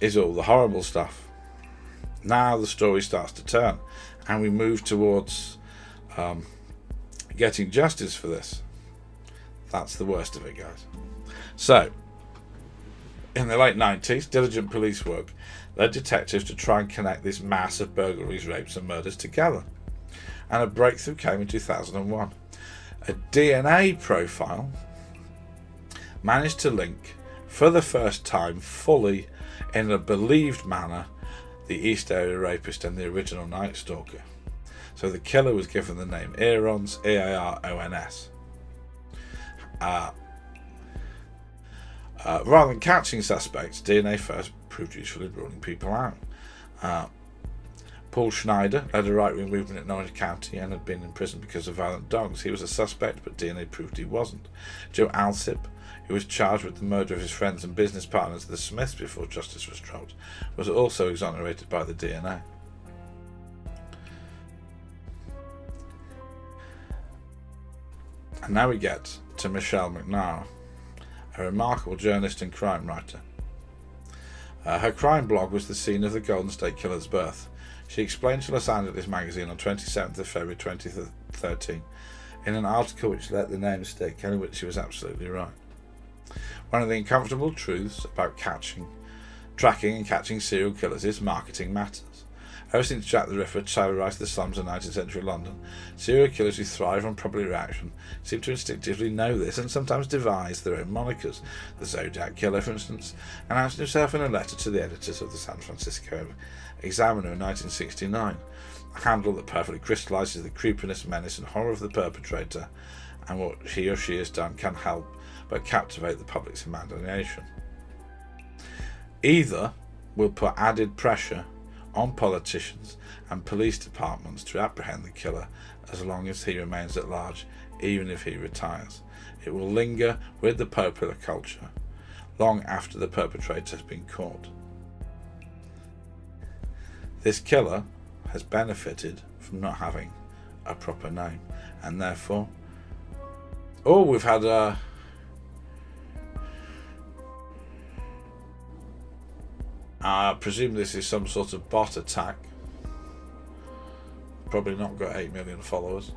is all the horrible stuff. Now the story starts to turn, and we move towards getting justice for this. That's the worst of it, guys. So, in the late 90s, diligent police work led detectives to try and connect this mass of burglaries, rapes and murders together. And a breakthrough came in 2001. A DNA profile managed to link, for the first time, fully, in a believed manner, the East Area Rapist and the original Night Stalker. So the killer was given the name Aarons, Aarons. Rather than catching suspects, DNA first proved useful in ruling people out. Paul Schneider led a right-wing movement in Orange County and had been in prison because of violent dogs. He was a suspect, but DNA proved he wasn't. Joe Alsip, who was charged with the murder of his friends and business partners, the Smiths, before justice was dropped, was also exonerated by the DNA. And now we get to Michelle McNamara, a remarkable journalist and crime writer. Her crime blog was the scene of the Golden State Killer's birth. She explained to Los Angeles Magazine on 27th of February 2013 in an article which let the name stick and in which she was absolutely right. One of the uncomfortable truths about tracking and catching serial killers is marketing matters. Ever since Jack the Ripper terrorised the slums of 19th century London, serial killers who thrive on public reaction seem to instinctively know this and sometimes devise their own monikers. The Zodiac Killer, for instance, announced himself in a letter to the editors of the San Francisco Examiner in 1969, a handle that perfectly crystallises the creepiness, menace and horror of the perpetrator, and what he or she has done can help but captivate the public's imagination. Either will put added pressure on politicians and police departments to apprehend the killer as long as he remains at large, even if he retires. It will linger with the popular culture long after the perpetrator has been caught. This killer has benefited from not having a proper name, and therefore, we've had I presume this is some sort of bot attack. Probably not got 8 million followers.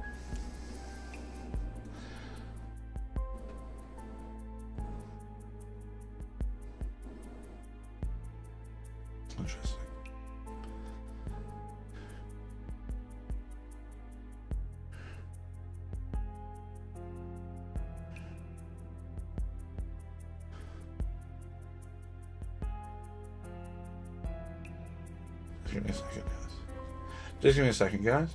Interesting. Just give me a second, guys.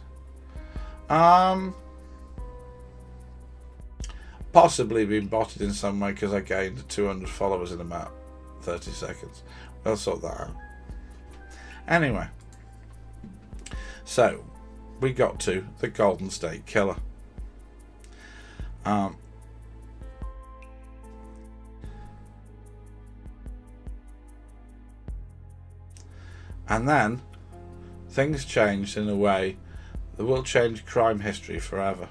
Possibly been botted in some way because I gained 200 followers in about 30 seconds. We'll sort that out. Anyway, so we got to the Golden State Killer. And then things changed in a way that will change crime history forever.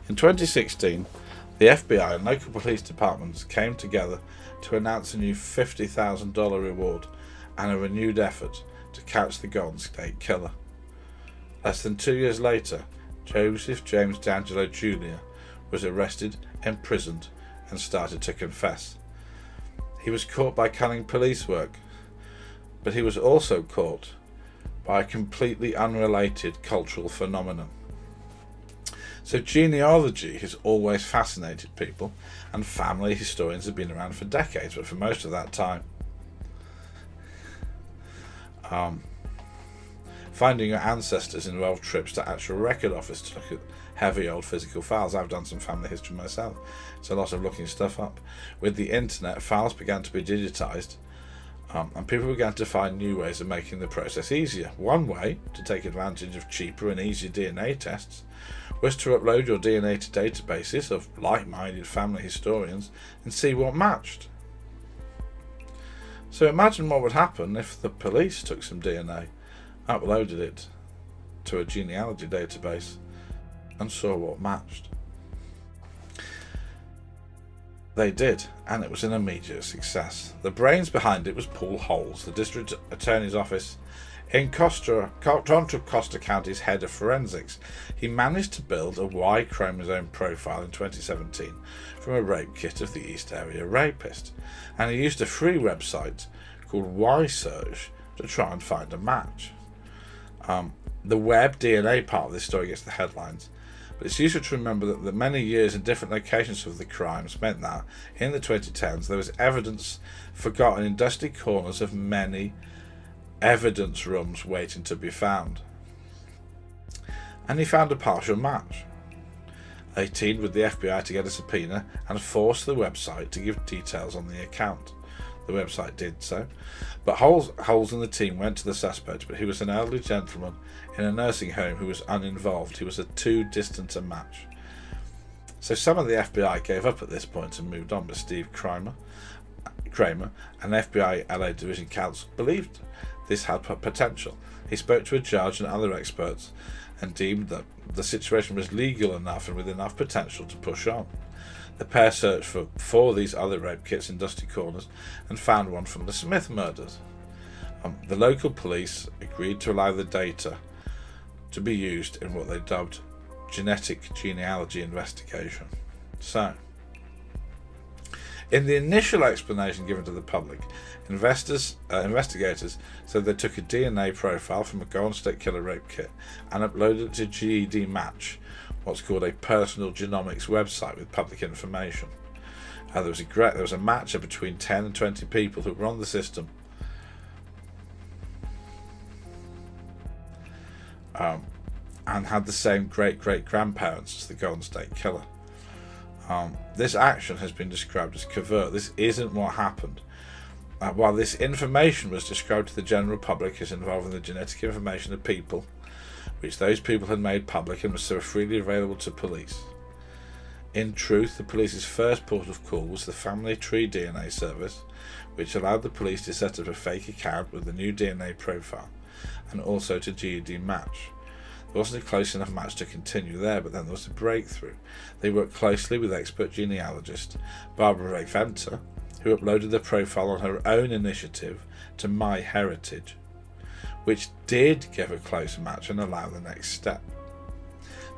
In 2016, the FBI and local police departments came together to announce a new $50,000 reward and a renewed effort to catch the Golden State Killer. Less than 2 years later, Joseph James D'Angelo Jr. was arrested, imprisoned, and started to confess. He was caught by cunning police work, but he was also caught by a completely unrelated cultural phenomenon. So genealogy has always fascinated people, and family historians have been around for decades, but for most of that time, finding your ancestors involved trips to actual record office to look at heavy old physical files. I've done some family history myself. It's a lot of looking stuff up. With the internet, files began to be digitized And people began to find new ways of making the process easier. One way to take advantage of cheaper and easier DNA tests was to upload your DNA to databases of like-minded family historians and see what matched. So imagine what would happen if the police took some DNA, uploaded it to a genealogy database, and saw what matched. They did, and it was an immediate success. The brains behind it was Paul Holes, the District Attorney's Office in Contra Costa County's head of forensics. He managed to build a Y chromosome profile in 2017 from a rape kit of the East Area Rapist, and he used a free website called Y Search to try and find a match. The web DNA part of this story gets the headlines, but it's useful to remember that the many years in different locations of the crimes meant that, in the 2010s, there was evidence forgotten in dusty corners of many evidence rooms waiting to be found. And he found a partial match. They teamed with the FBI to get a subpoena and forced the website to give details on the account. The website did so, but Holes and the team went to the suspect, but he was an elderly gentleman in a nursing home who was uninvolved. He was too distant a match. So some of the FBI gave up at this point and moved on, but Steve Kramer, an FBI LA Division counsel, believed this had potential. He spoke to a judge and other experts and deemed that the situation was legal enough and with enough potential to push on. The pair searched for 4 of these other rape kits in dusty corners and found one from the Smith murders. The local police agreed to allow the data to be used in what they dubbed genetic genealogy investigation. So, in the initial explanation given to the public, investigators said they took a DNA profile from a Golden State Killer rape kit and uploaded it to GED Match, what's called a personal genomics website with public information. There was a match of between 10 and 20 people who were on the system. And had the same great-great-grandparents as the Golden State Killer. This action has been described as covert. This isn't what happened. While this information was described to the general public as involving the genetic information of people, which those people had made public and was so freely available to police. In truth, the police's first port of call was the Family Tree DNA service, which allowed the police to set up a fake account with the new DNA profile, and also to GED Match. There wasn't a close enough match to continue there, but then there was a breakthrough. They worked closely with expert genealogist Barbara Venter, who uploaded the profile on her own initiative to MyHeritage, which did give a close match and allow the next step.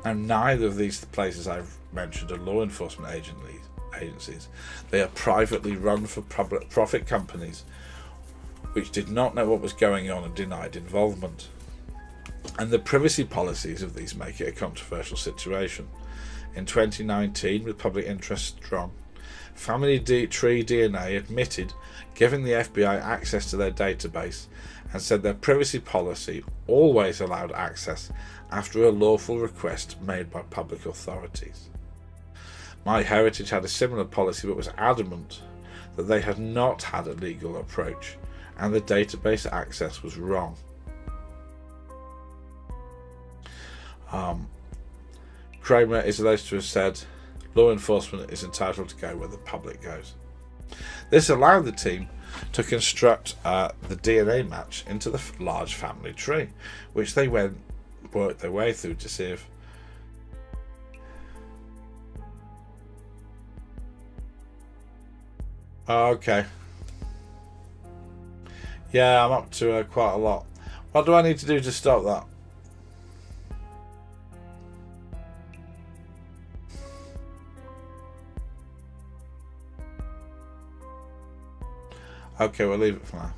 Now, neither of these places I've mentioned are law enforcement agencies. They are privately run for profit companies which did not know what was going on and denied involvement. And the privacy policies of these make it a controversial situation. In 2019, with public interest strong, Family Tree DNA admitted giving the FBI access to their database and said their privacy policy always allowed access after a lawful request made by public authorities. MyHeritage had a similar policy but was adamant that they had not had a legal approach and the database access was wrong. Kramer is alleged to have said, "Law enforcement is entitled to go where the public goes." This allowed the team to construct the DNA match into the large family tree, which they worked their way through to see if okay. Yeah, I'm up to quite a lot. What do I need to do to stop that? Okay, we'll leave it for now.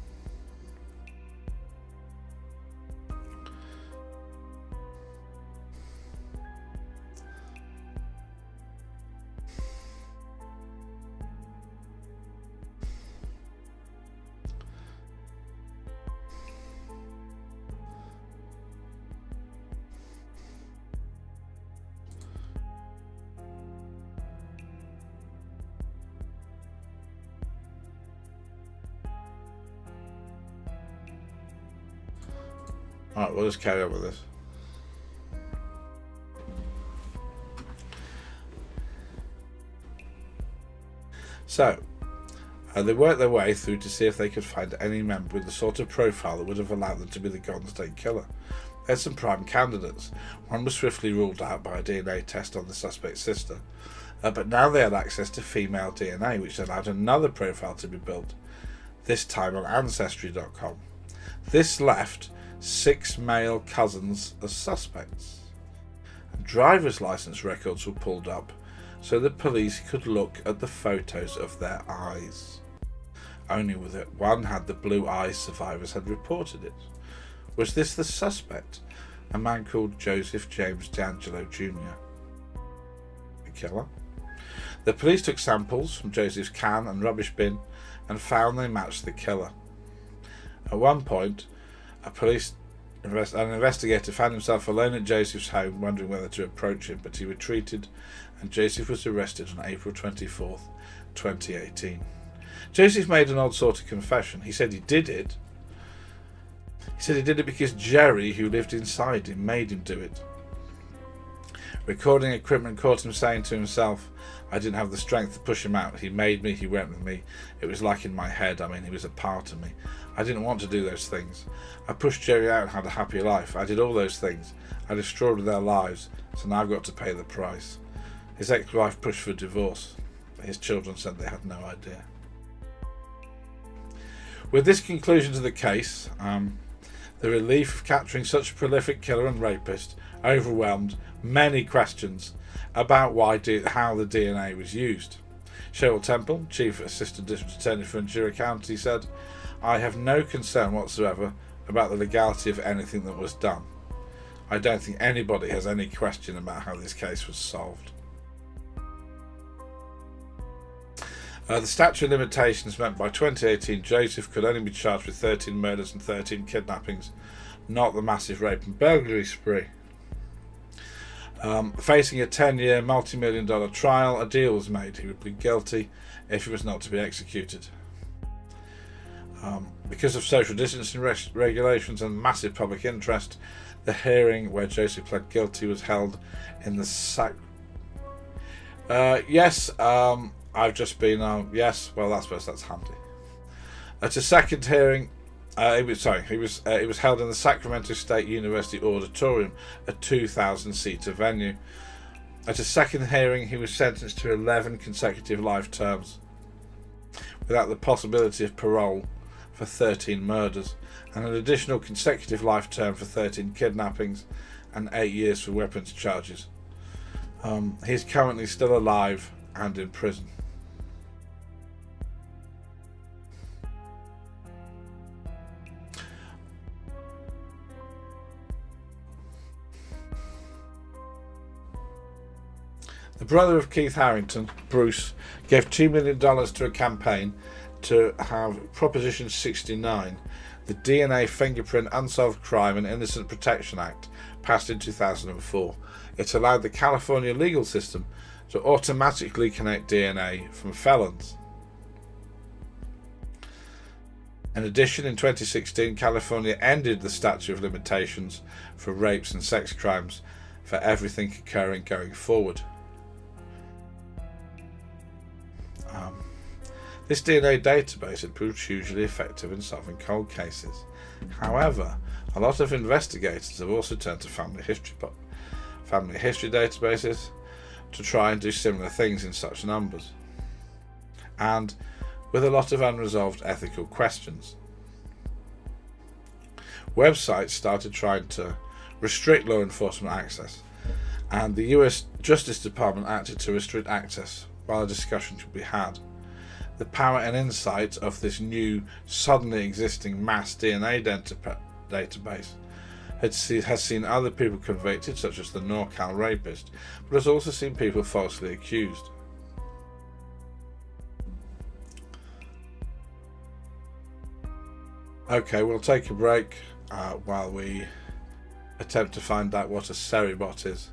Alright, we'll just carry on with this. So, they worked their way through to see if they could find any member with the sort of profile that would have allowed them to be the Golden State Killer. They had some prime candidates. One was swiftly ruled out by a DNA test on the suspect's sister, but now they had access to female DNA, which allowed another profile to be built, this time on Ancestry.com. This left 6 male cousins as suspects. Driver's license records were pulled up so the police could look at the photos of their eyes. Only with it, one had the blue eyes survivors had reported it. Was this the suspect, a man called Joseph James D'Angelo Jr., the killer? The police took samples from Joseph's can and rubbish bin and found they matched the killer. At one point, an investigator found himself alone at Joseph's home, wondering whether to approach him, but he retreated, and Joseph was arrested on April 24th, 2018. Joseph made an odd sort of confession. He said he did it. He said he did it because Jerry, who lived inside him, made him do it. Recording equipment caught him saying to himself, "I didn't have the strength to push him out. He made me, he went with me. It was like in my head. I mean, he was a part of me. I didn't want to do those things. I pushed Jerry out and had a happy life. I did all those things. I destroyed their lives, so now I've got to pay the price." His ex-wife pushed for divorce. His children said they had no idea. With this conclusion to the case, the relief of capturing such a prolific killer and rapist overwhelmed many questions about how the DNA was used. Cheryl Temple, Chief Assistant District Attorney for Ventura County, said, "I have no concern whatsoever about the legality of anything that was done. I don't think anybody has any question about how this case was solved." The statute of limitations meant by 2018 Joseph could only be charged with 13 murders and 13 kidnappings, not the massive rape and burglary spree. Facing a 10-year multi-million-dollar trial, a deal was made. He would plead guilty if he was not to be executed. Because of social distancing regulations and massive public interest, the hearing where Joseph pled guilty was held in the I've just been yes. Well, I suppose that's handy. At a second hearing, it was held in the Sacramento State University Auditorium, a 2,000-seater venue. At a second hearing, he was sentenced to 11 consecutive life terms, without the possibility of parole, for 13 murders, and an additional consecutive life term for 13 kidnappings, and 8 years for weapons charges. He's currently still alive and in prison. The brother of Keith Harrington, Bruce, gave $2 million to a campaign to have Proposition 69, the DNA Fingerprint Unsolved Crime and Innocent Protection Act, passed in 2004. It allowed the California legal system to automatically connect DNA from felons. In addition, in 2016, California ended the statute of limitations for rapes and sex crimes for everything occurring going forward. This DNA database had proved hugely effective in solving cold cases. However, a lot of investigators have also turned to family history databases to try and do similar things in such numbers, and with a lot of unresolved ethical questions. Websites started trying to restrict law enforcement access, and the US Justice Department acted to restrict access while a discussion could be had. The power and insight of this new, suddenly existing mass DNA database has seen other people convicted, such as the NorCal rapist, but has also seen people falsely accused. Okay, we'll take a break while we attempt to find out what a Seribot is.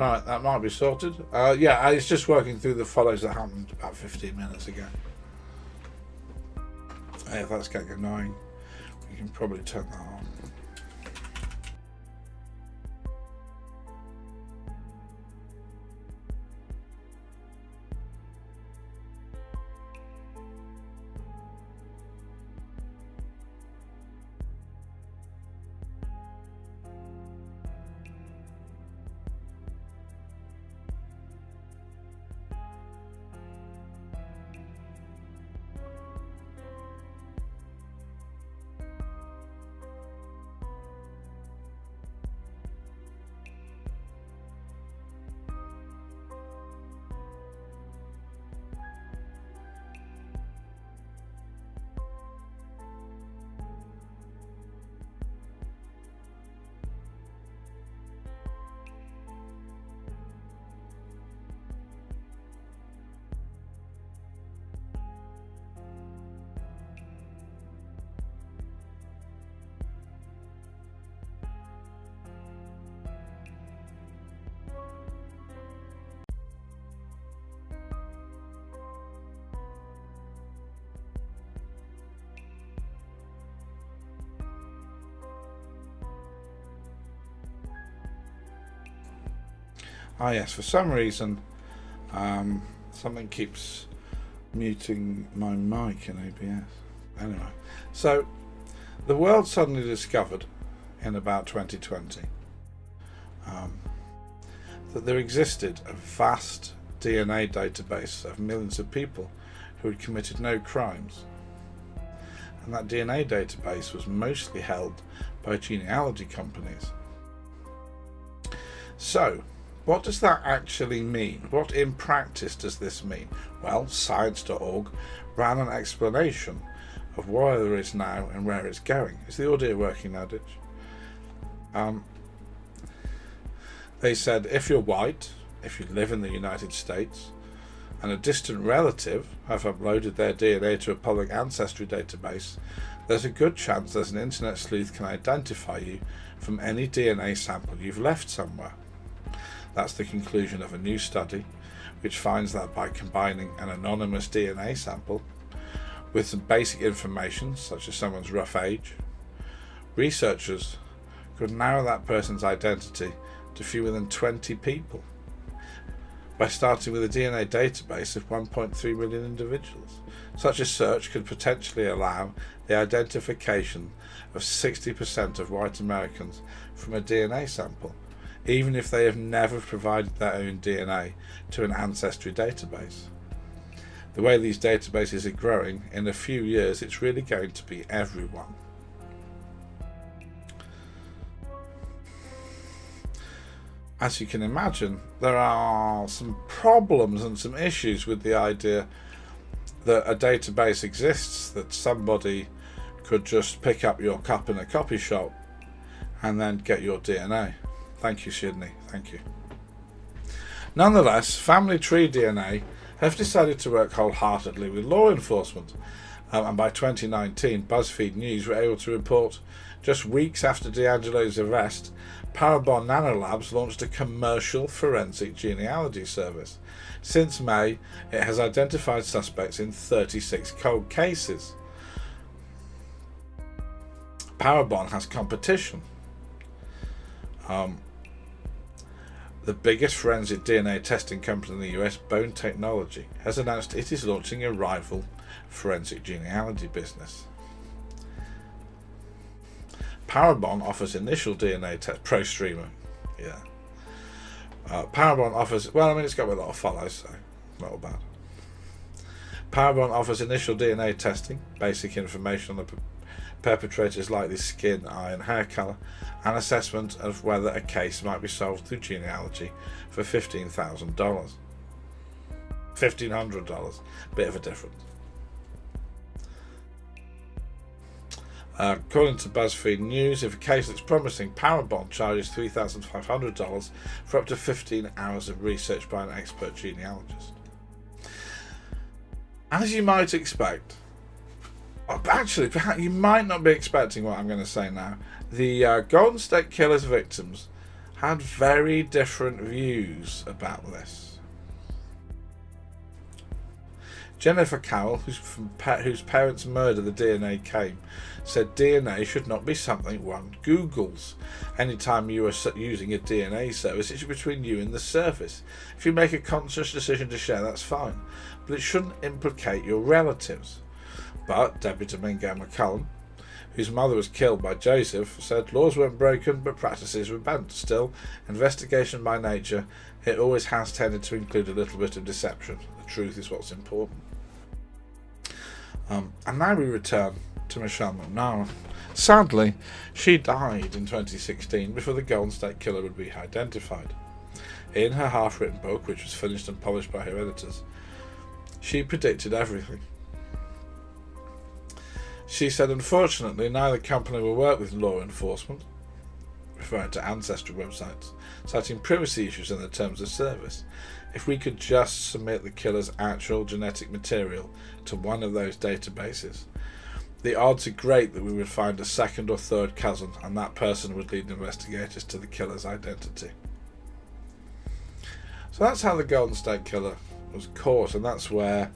Right, that might be sorted. Yeah, it's just working through the follows that happened about 15 minutes ago. If that's getting annoying, we can probably turn that on. Ah yes, for some reason something keeps muting my mic in ABS. Anyway, so the world suddenly discovered in about 2020 that there existed a vast DNA database of millions of people who had committed no crimes. And that DNA database was mostly held by genealogy companies. So, what does that actually mean? What in practice does this mean? Well, science.org ran an explanation of where there is now and where it's going. Is the audio working now, Ditch? They said if you're white, if you live in the United States, and a distant relative have uploaded their DNA to a public ancestry database, there's a good chance there's an internet sleuth can identify you from any DNA sample you've left somewhere. That's the conclusion of a new study, which finds that by combining an anonymous DNA sample with some basic information, such as someone's rough age, researchers could narrow that person's identity to fewer than 20 people by starting with a DNA database of 1.3 million individuals. Such a search could potentially allow the identification of 60% of white Americans from a DNA sample, even if they have never provided their own DNA to an ancestry database. The way these databases are growing, in a few years it's really going to be everyone. As you can imagine, there are some problems and some issues with the idea that a database exists, that somebody could just pick up your cup in a copy shop and then get your DNA. Thank you, Sydney. Thank you. Nonetheless, Family Tree DNA have decided to work wholeheartedly with law enforcement, and by 2019, BuzzFeed News were able to report just weeks after D'Angelo's arrest, Parabon Nanolabs launched a commercial forensic genealogy service. Since May, it has identified suspects in 36 cold cases. Parabon has competition. The biggest forensic DNA testing company in the US, Bone Technology, has announced it is launching a rival forensic genealogy business. Parabon offers initial DNA test. Pro streamer, yeah. Parabon offers, well, I mean, it's got a lot of follows, so not all bad. Parabon offers initial DNA testing, basic information on the perpetrator's likely skin, eye and hair colour, and assessment of whether a case might be solved through genealogy for $15,000. $1,500, bit of a difference. According to BuzzFeed News, if a case looks promising, Parabon charges $3,500 for up to 15 hours of research by an expert genealogist. As you might expect, actually, you might not be expecting what I'm going to say now. The Golden State Killer's victims had very different views about this. Jennifer Carroll, whose parents' murder the DNA came, said DNA should not be something one Googles. Anytime you are using a DNA service, it's between you and the service. If you make a conscious decision to share, that's fine, but it shouldn't implicate your relatives. But Debbie Domingo McCullum, whose mother was killed by Joseph, said laws weren't broken but practices were banned. Still, investigation by nature, it always has tended to include a little bit of deception. The truth is what's important. And now we return to Michelle McNamara. Sadly, she died in 2016 before the Golden State Killer would be identified. In her half-written book, which was finished and polished by her editors, she predicted everything. She said, unfortunately, neither company will work with law enforcement, referring to ancestry websites, citing privacy issues in the terms of service. If we could just submit the killer's actual genetic material to one of those databases, the odds are great that we would find a second or third cousin, and that person would lead investigators to the killer's identity. So that's how the Golden State Killer was caught, and that's where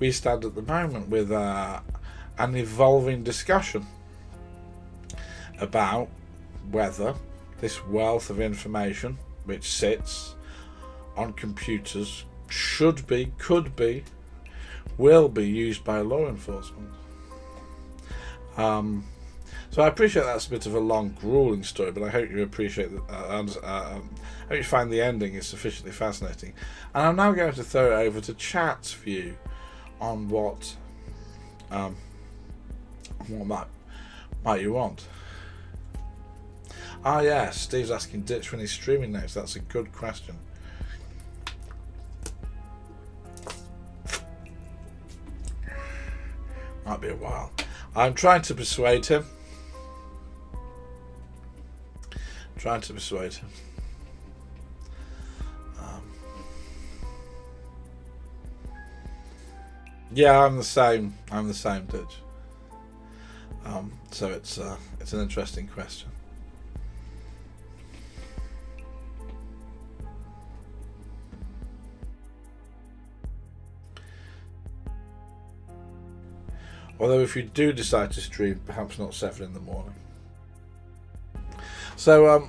we stand at the moment with an evolving discussion about whether this wealth of information which sits on computers should be, could be, will be used by law enforcement. So I appreciate that's a bit of a long, grueling story, but I hope you appreciate that. I hope you find the ending is sufficiently fascinating. And I'm now going to throw it over to Chat's view on what might you want. Ah yes, Steve's asking Ditch when he's streaming next. That's a good question. Might be a while. I'm trying to persuade him. Yeah, I'm the same, Ditch. So it's an interesting question. Although if you do decide to stream, perhaps not 7 in the morning. So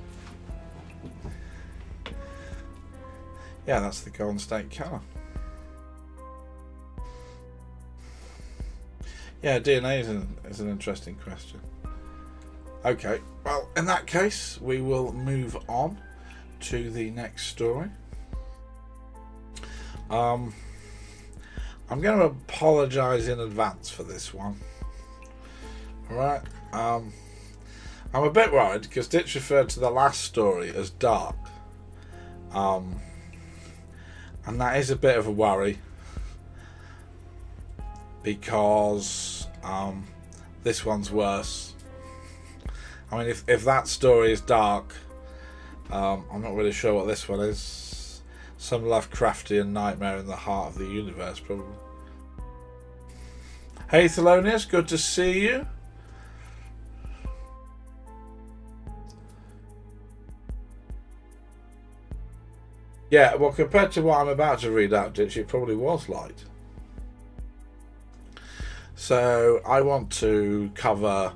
yeah, that's the Golden State Killer. Yeah, DNA is an interesting question. Okay, well, in that case, we will move on to the next story. I'm going to apologise in advance for this one. Alright, I'm a bit worried because Ditch referred to the last story as dark. And that is a bit of a worry because this one's worse. I mean, if that story is dark, I'm not really sure what this one is. Some Lovecraftian nightmare in the heart of the universe, probably. Hey Thelonious, good to see you. Yeah, well, compared to what I'm about to read out, Ditch, it probably was light. So I want to cover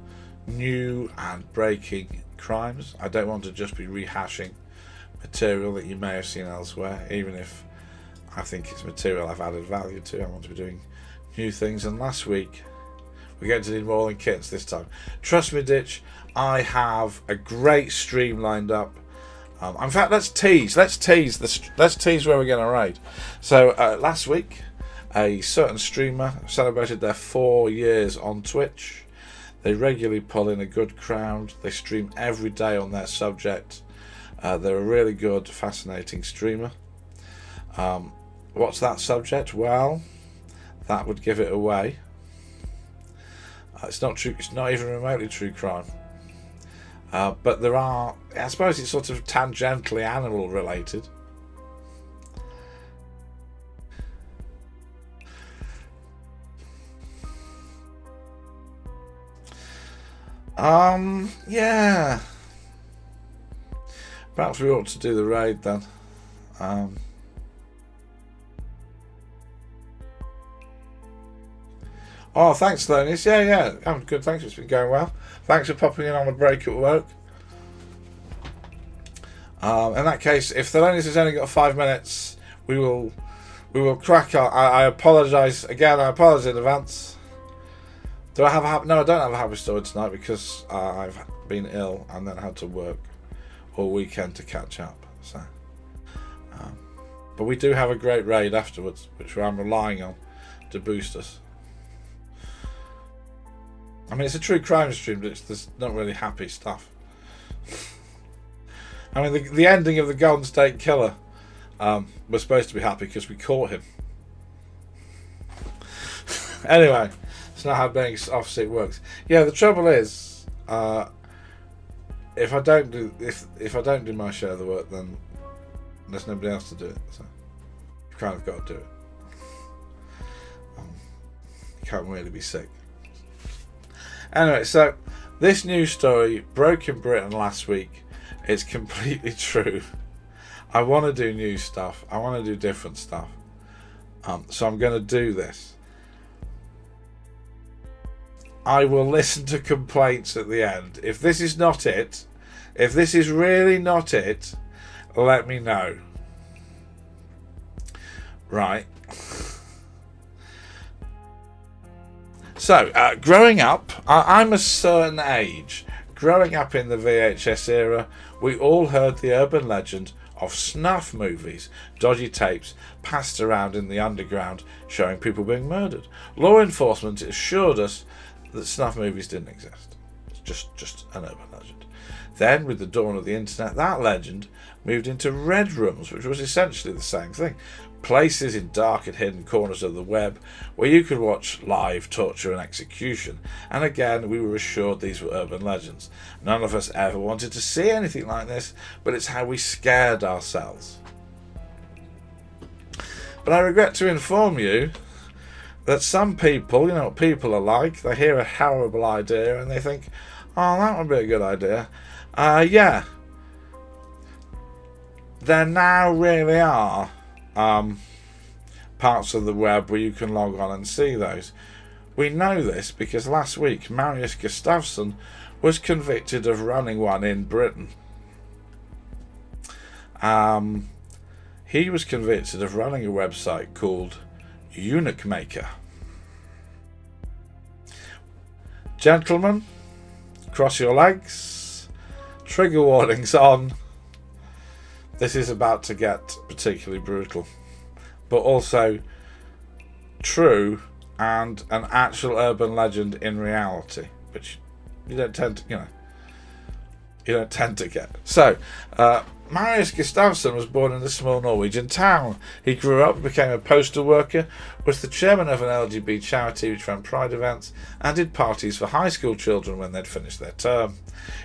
new and breaking crimes. I don't want to just be rehashing material that you may have seen elsewhere, even if I think it's material I've added value to. I want to be doing new things. And last week, we're going to need more than kits this time. Trust me, Ditch, I have a great stream lined up. In fact, let's tease where we're going to raid. So last week, a certain streamer celebrated their 4 years on Twitch. They regularly pull in a good crowd. They stream every day on their subject. They're a really good, fascinating streamer. What's that subject? Well, that would give it away. It's not true. It's not even remotely true crime. But there are, I suppose it's sort of tangentially animal related. Yeah. Perhaps we ought to do the raid then. Oh, thanks, Thelonious. Yeah, I'm good. Thanks. It's been going well. Thanks for popping in on a break at work. In that case, if Thelonious has only got 5 minutes, we will crack on. I apologise again. I apologise in advance. Do I have a no? I don't have a happy story tonight because I've been ill and then had to work all weekend to catch up. So, but we do have a great raid afterwards, which I'm relying on to boost us. I mean, it's a true crime stream, but there's not really happy stuff. I mean, the ending of the Golden State Killer was supposed to be happy because we caught him. Anyway, it's not how being off sick works. Yeah, the trouble is, if I don't do my share of the work, then there's nobody else to do it. So you've kind of got to do it. You can't really be sick. Anyway, so this news story broke in Britain last week. It's completely true. I want to do new stuff. I want to do different stuff. So I'm going to do this. I will listen to complaints at the end. If this is not it, if this is really not it, let me know. Right. So, growing up, I'm a certain age. Growing up in the VHS era, we all heard the urban legend of snuff movies, dodgy tapes passed around in the underground showing people being murdered. Law enforcement assured us that snuff movies didn't exist. It's just an urban legend. Then, with the dawn of the internet, that legend moved into red rooms, which was essentially the same thing. Places in dark and hidden corners of the web where you could watch live torture and execution. And again, we were assured these were urban legends. None of us ever wanted to see anything like this, but it's how we scared ourselves. But I regret to inform you that some people, you know what people are like, they hear a horrible idea and they think, oh, that would be a good idea. Yeah. There now really are parts of the web where you can log on and see those. We know this because last week Marius Gustafsson was convicted of running one in Britain. He was convicted of running a website called Eunuch Maker. Gentlemen, cross your legs. Trigger warnings on. This is about to get particularly brutal, but also true and an actual urban legend in reality, which you don't tend to get. So, Marius Gustafsson was born in a small Norwegian town. He grew up, became a postal worker, was the chairman of an LGBT charity which ran pride events, and did parties for high school children when they'd finished their term.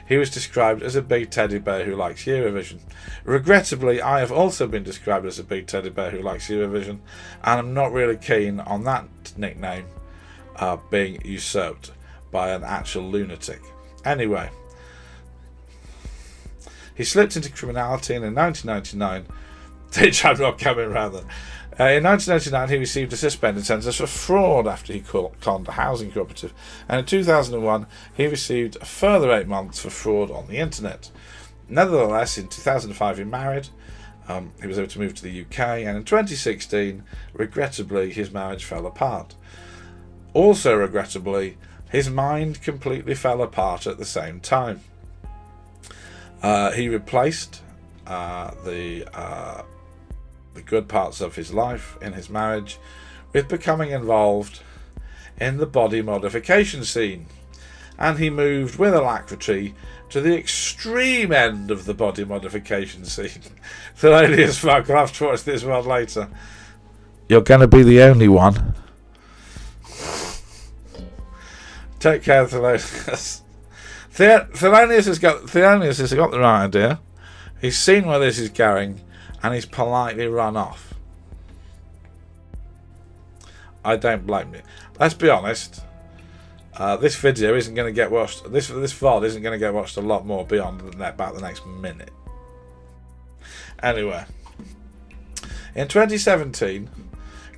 He was described as a big teddy bear who likes Eurovision. Regrettably, I have also been described as a big teddy bear who likes Eurovision, and I'm not really keen on that nickname being usurped by an actual lunatic. Anyway, he slipped into criminality, and in 1999, which I'm not coming around then. In 1999, he received a suspended sentence for fraud after he conned a housing cooperative, and in 2001, he received a further 8 months for fraud on the internet. Nevertheless, in 2005, he married. He was able to move to the UK, and in 2016, regrettably, his marriage fell apart. Also, regrettably, his mind completely fell apart at the same time. He replaced the good parts of his life in his marriage with becoming involved in the body modification scene, and he moved with alacrity to the extreme end of the body modification scene. Thelonious Monk, I'll have to watch this one later. You're going to be the only one. Take care, Thelonious. Thelonious has got the right idea. He's seen where this is going, and he's politely run off. I don't blame you. Let's be honest. This video isn't going to get watched. This VOD isn't going to get watched a lot more beyond about the next minute. Anyway, in 2017,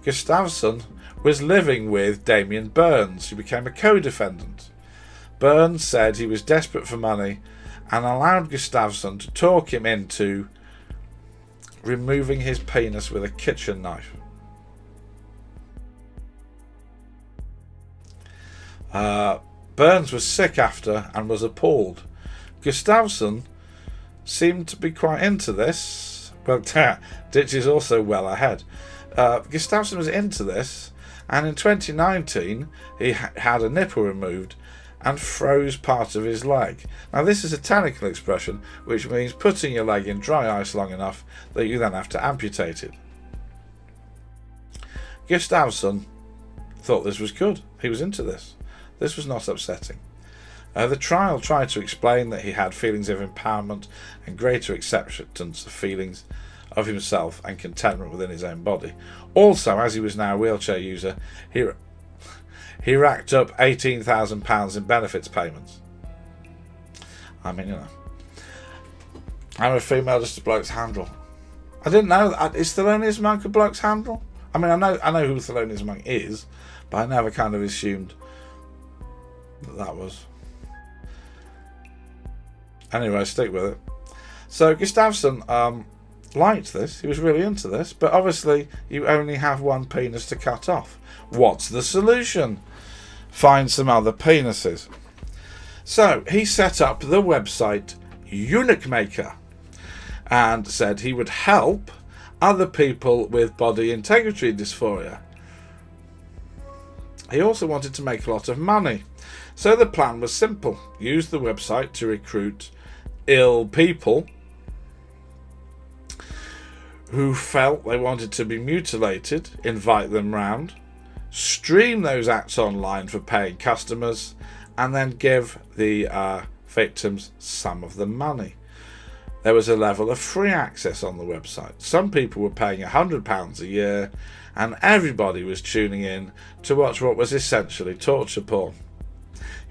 Gustafsson was living with Damien Burns, who became a co-defendant. Burns said he was desperate for money and allowed Gustafsson to talk him into removing his penis with a kitchen knife. Burns was sick after and was appalled. Gustafsson seemed to be quite into this. Well, Ditch is also well ahead. Gustafsson was into this, and in 2019 he had a nipple removed and froze part of his leg. Now, this is a technical expression which means putting your leg in dry ice long enough that you then have to amputate it. Gustafsson thought this was good. He was into this. This was not upsetting. The trial tried to explain that he had feelings of empowerment and greater acceptance of feelings of himself and contentment within his own body. Also, as he was now a wheelchair user, he racked up £18,000 in benefits payments. I mean, you know, I'm a female, just a bloke's handle. I didn't know that. Is Thelonious Monk a bloke's handle? I mean, I know who Thelonious Monk is, but I never kind of assumed that was. Anyway, stick with it. So Gustafsson liked this. He was really into this, but obviously you only have one penis to cut off. What's the solution? Find some other penises. So he set up the website Eunuch Maker and said he would help other people with body integrity dysphoria. He also wanted to make a lot of money. So the plan was simple. Use the website to recruit ill people who felt they wanted to be mutilated, invite them round, stream those acts online for paying customers, and then give the victims some of the money. There was a level of free access on the website. Some people were paying £100 a year, and everybody was tuning in to watch what was essentially torture porn.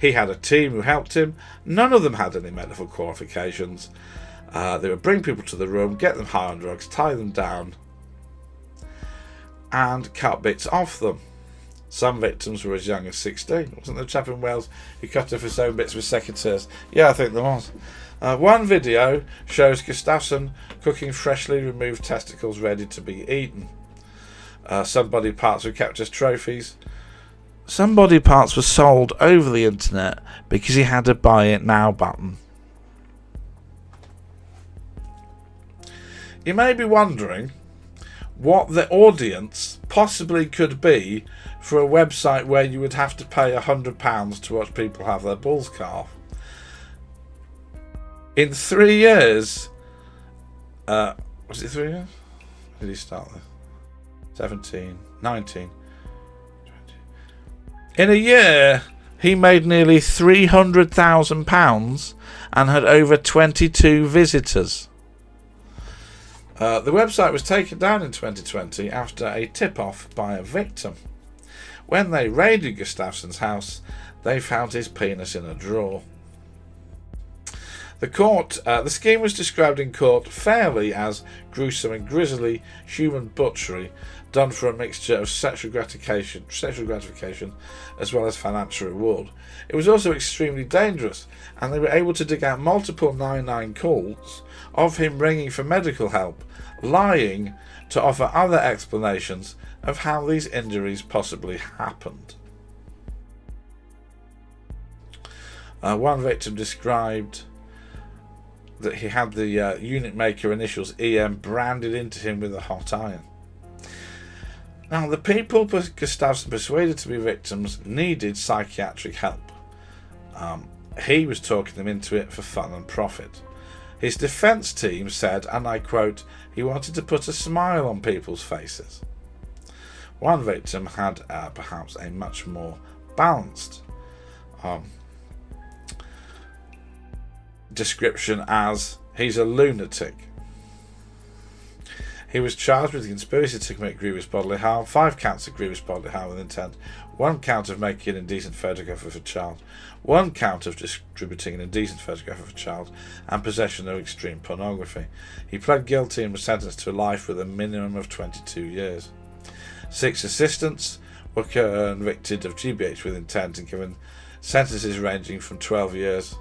He had a team who helped him. None of them had any medical qualifications. They would bring people to the room, get them high on drugs, tie them down, and cut bits off them. Some victims were as young as 16. Wasn't there a chap in Wales who cut off his own bits with secateurs? Yeah, I think there was. One video shows Gustafsson cooking freshly removed testicles ready to be eaten. Some body parts were kept as trophies. Some body parts were sold over the internet because he had a buy it now button. You may be wondering what the audience possibly could be for a website where you would have to pay £100 to watch people have their balls cut off. In 3 years, was it 3 years? When did he start this? 17, 19, 20. In a year, he made nearly £300,000 and had over 22 visitors. The website was taken down in 2020 after a tip-off by a victim. When they raided Gustafsson's house, they found his penis in a drawer. The scheme was described in court fairly as gruesome and grisly human butchery done for a mixture of sexual gratification as well as financial reward. It was also extremely dangerous, and they were able to dig out multiple 999 calls of him ringing for medical help, lying to offer other explanations of how these injuries possibly happened. One victim described that he had the Eunuch Maker initials EM branded into him with a hot iron. Now, the people Gustafsson persuaded to be victims needed psychiatric help. He was talking them into it for fun and profit. His defence team said, and I quote, he wanted to put a smile on people's faces. One victim had perhaps a much more balanced description as, he's a lunatic. He was charged with conspiracy to commit grievous bodily harm, 5 counts of grievous bodily harm with intent, 1 count of making an indecent photograph of a child, 1 count of distributing an indecent photograph of a child, and possession of extreme pornography. He pled guilty and was sentenced to life with a minimum of 22 years. 6 assistants were convicted of GBH with intent and given sentences ranging from 12 years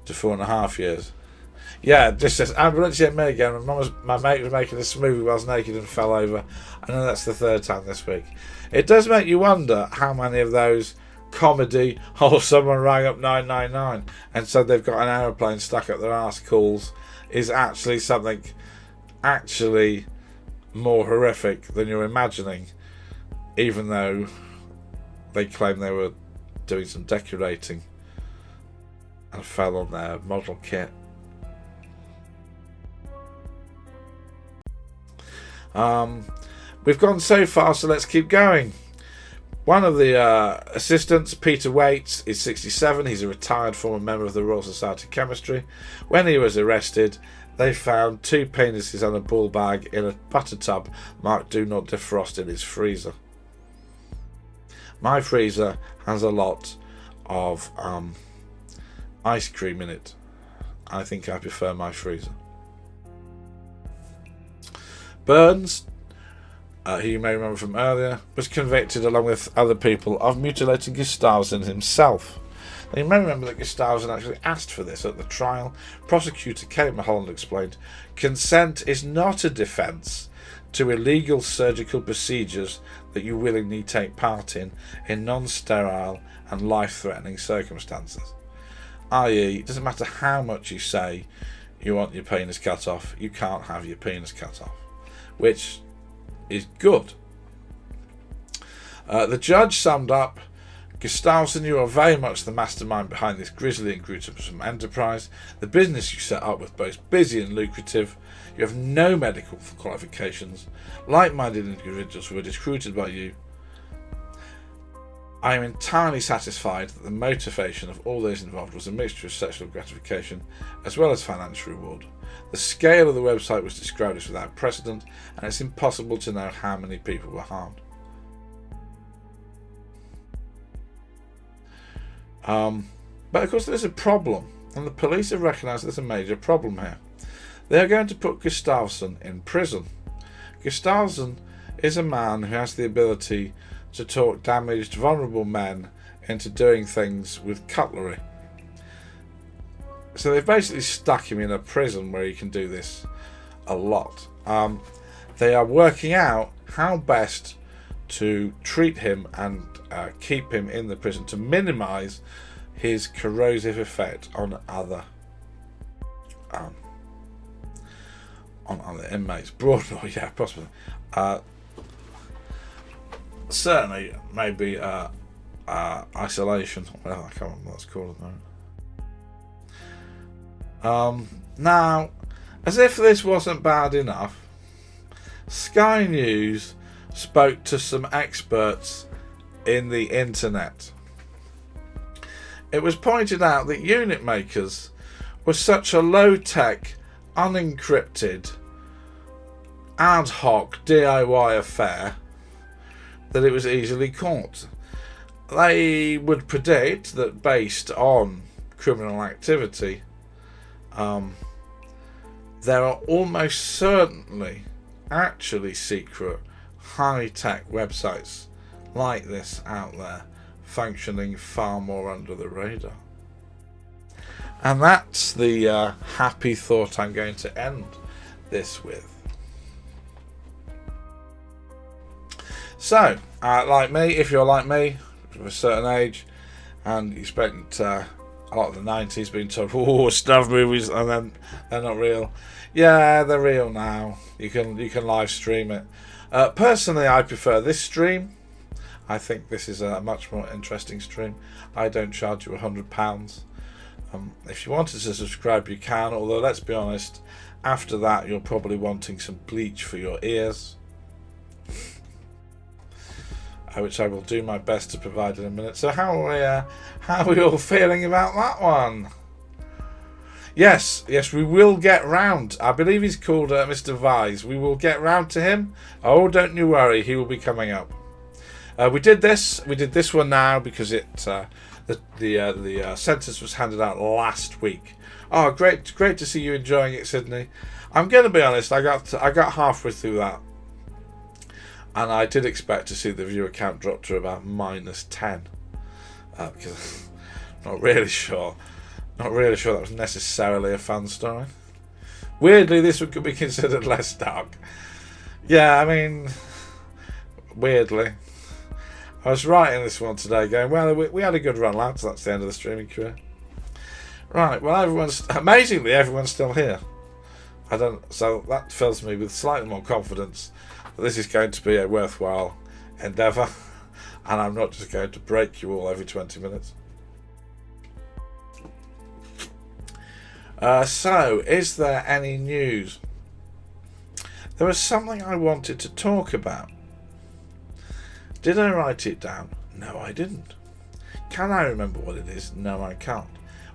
to 4.5 years. Yeah, just says ambulance hit me again. My mate was making a smoothie while I was naked and fell over. I know that's the 3rd time this week. It does make you wonder how many of those comedy, someone rang up 999 and said they've got an aeroplane stuck up their arse calls is actually something actually more horrific than you're imagining, even though they claim they were doing some decorating and fell on their model kit. We've gone so far, so let's keep going. One of the assistants, Peter Waits, is 67. He's a retired former member of the Royal Society of Chemistry. When he was arrested, they found 2 penises on a ball bag in a butter tub marked "Do Not Defrost" in his freezer. My freezer has a lot of ice cream in it. I think I prefer my freezer. Burns, who you may remember from earlier, was convicted along with other people of mutilating Gustafsson himself. Now, you may remember that Gustafsson actually asked for this at the trial. Prosecutor Kate Mulholland explained, "Consent is not a defence to illegal surgical procedures that you willingly take part in non-sterile and life-threatening circumstances." I.e., it doesn't matter how much you say you want your penis cut off, you can't have your penis cut off. Which is good. The judge summed up, "Gustafsson, you are very much the mastermind behind this grisly and gruesome enterprise. The business you set up was both busy and lucrative. You have no medical qualifications. Like-minded individuals were recruited by you. I am entirely satisfied that the motivation of all those involved was a mixture of sexual gratification as well as financial reward. The scale of the website was described as without precedent, and it's impossible to know how many people were harmed." But of course there's a problem, and the police have recognised there's a major problem here. They are going to put Gustafsson in prison. Gustafsson is a man who has the ability to talk damaged, vulnerable men into doing things with cutlery. So they've basically stuck him in a prison where he can do this a lot. They are working out how best to treat him and keep him in the prison to minimise his corrosive effect on other inmates. Broadmoor, yeah, possibly. Certainly, maybe isolation. Well, I can't remember what it's called at the moment. Now, as if this wasn't bad enough, Sky News spoke to some experts in the internet. It was pointed out that unit makers were such a low-tech, unencrypted, ad hoc DIY affair that it was easily caught. They would predict that based on criminal activity, there are almost certainly actually secret high-tech websites like this out there functioning far more under the radar. And that's the happy thought I'm going to end this with. So, like me, if you're like me, of a certain age, and you spent a lot of the 90s being told, "Oh, snuff movies," and then they're not real. Yeah, they're real now. You can live stream it. Personally, I prefer this stream. I think this is a much more interesting stream. I don't charge you £100. If you wanted to subscribe, you can. Although, let's be honest, after that, you're probably wanting some bleach for your ears, which I will do my best to provide in a minute. So how are we all feeling about that one? Yes, we will get round. I believe he's called Mr. Vise. We will get round to him. Oh, don't you worry, he will be coming up. We did this one now because the census was handed out last week. Oh, great to see you enjoying it, Sydney. I'm going to be honest, I got halfway through that, and I did expect to see the viewer count drop to about -10, because I'm not really sure that was necessarily a fun story. Weirdly, this one could be considered less dark. Yeah, I mean, weirdly. I was writing this one today going, well, we had a good run, lads. That's the end of the streaming career. Right, well, amazingly, everyone's still here. So that fills me with slightly more confidence that this is going to be a worthwhile endeavour, and I'm not just going to break you all every 20 minutes. So, is there any news? There was something I wanted to talk about. Did I write it down? No, I didn't. Can I remember what it is? No, I can't.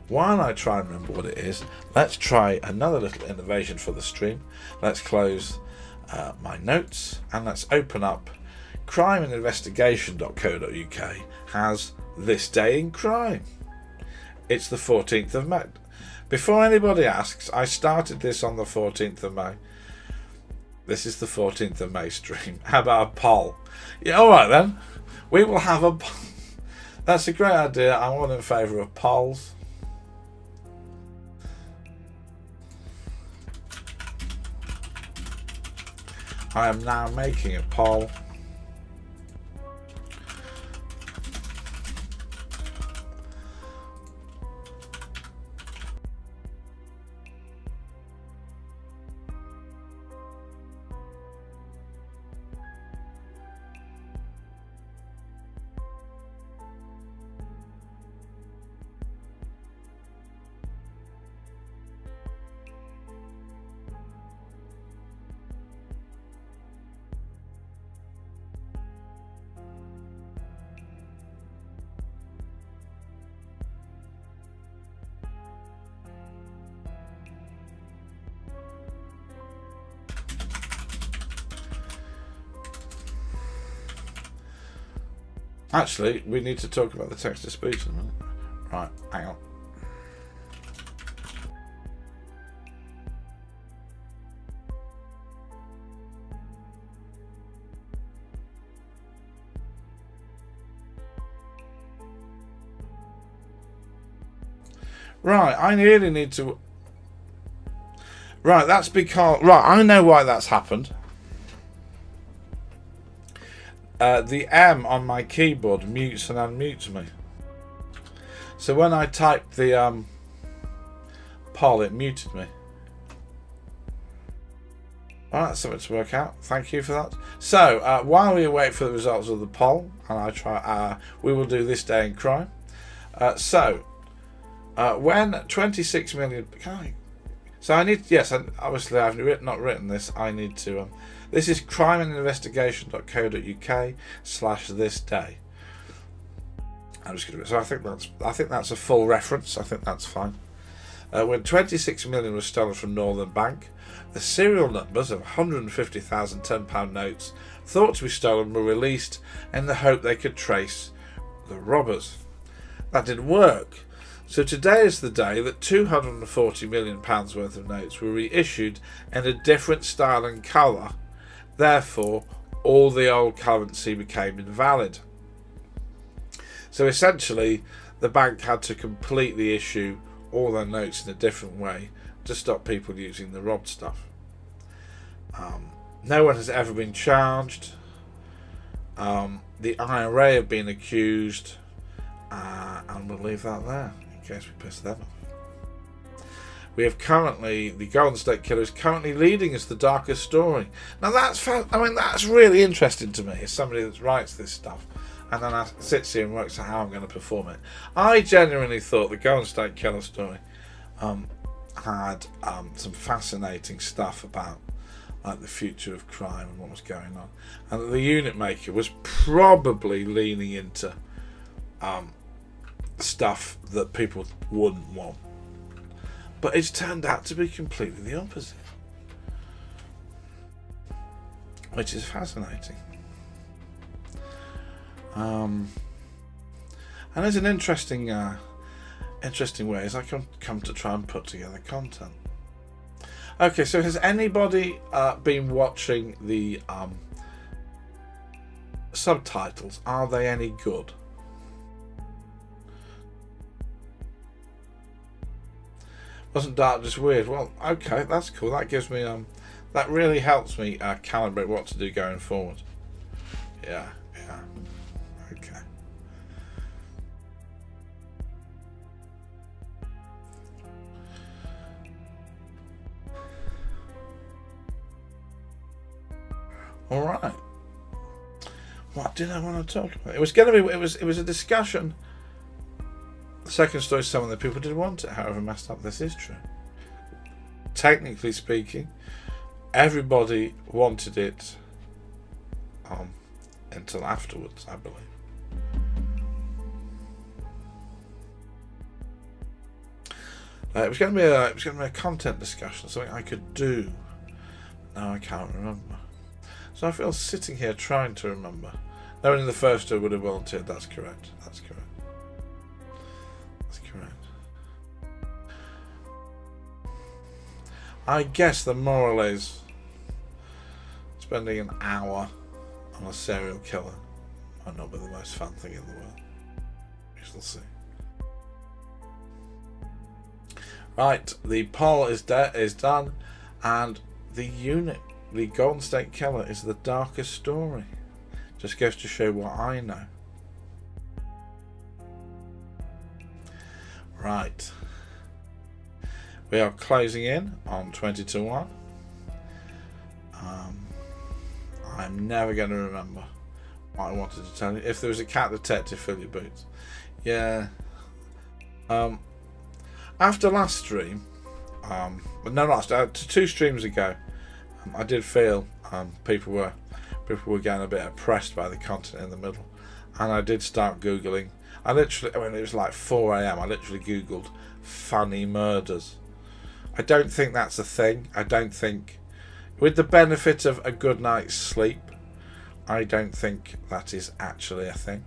While I try and remember what it is, let's try another little innovation for the stream. Let's close my notes and let's open up crimeandinvestigation.co.uk has This Day in Crime. It's the 14th of May. Before anybody asks, I started this on the 14th of May. This is the 14th of May stream. How about a poll? Yeah, alright then. We will have a poll. That's a great idea. I'm all in favour of polls. I am now making a poll. Actually, we need to talk about the text-to-speech in a minute. Right, hang on. Right, I really need to... Right, that's because... Right, I know why that's happened. The M on my keyboard mutes and unmutes me. So when I typed the poll, it muted me. Alright, that's something to work out. Thank you for that. So, while we wait for the results of the poll, and we will do This Day in Crime. When 26 million... So I need... Yes, obviously I've not written this. I need to... This is crimeandinvestigation.co.uk/thisday. I'm just going to... So I think that's a full reference. I think that's fine. When 26 million was stolen from Northern Bank, the serial numbers of 150,000 £10 notes thought to be stolen were released in the hope they could trace the robbers. That didn't work. So today is the day that £240 million worth of notes were reissued in a different style and colour. Therefore, all the old currency became invalid. So essentially, the bank had to completely issue all their notes in a different way to stop people using the robbed stuff. No one has ever been charged. The IRA have been accused, and we'll leave that there in case we piss them off. We have currently, the Golden State Killer is currently leading us the darkest story. Now that's really interesting to me as somebody that writes this stuff and then sits here and works out how I'm going to perform it. I genuinely thought the Golden State Killer story had some fascinating stuff about like the future of crime and what was going on, and that the unit maker was probably leaning into stuff that people wouldn't want. But it's turned out to be completely the opposite, which is fascinating. And there's an interesting ways I can come to try and put together content. Okay, so has anybody been watching the subtitles? Are they any good? Wasn't dark just weird? Well, okay, that's cool. That gives me that really helps me calibrate what to do going forward. Yeah, okay. All right. What did I want to talk about? It was going to be. It was a discussion. The second story, some of the people did want it, however messed up this is true. Technically speaking, everybody wanted it until afterwards, I believe. It was going to be a content discussion, something I could do. Now I can't remember. So I feel sitting here trying to remember. No one in the first two would have volunteered. That's correct. That's correct. I guess the moral is spending an hour on a serial killer might not be the most fun thing in the world. We shall see. Right, the poll is done, and the Golden State Killer is the darkest story. Just goes to show what I know. Right. We are closing in on 20 to 1. I'm never going to remember what I wanted to tell you. If there was a cat detective, fill your boots. Yeah. After last stream, two streams ago, I did feel people were getting a bit oppressed by the content in the middle, and I did start Googling. It was like 4 a.m. I literally Googled funny murders. I don't think that's a thing. I don't think, with the benefit of a good night's sleep, I don't think that is actually a thing.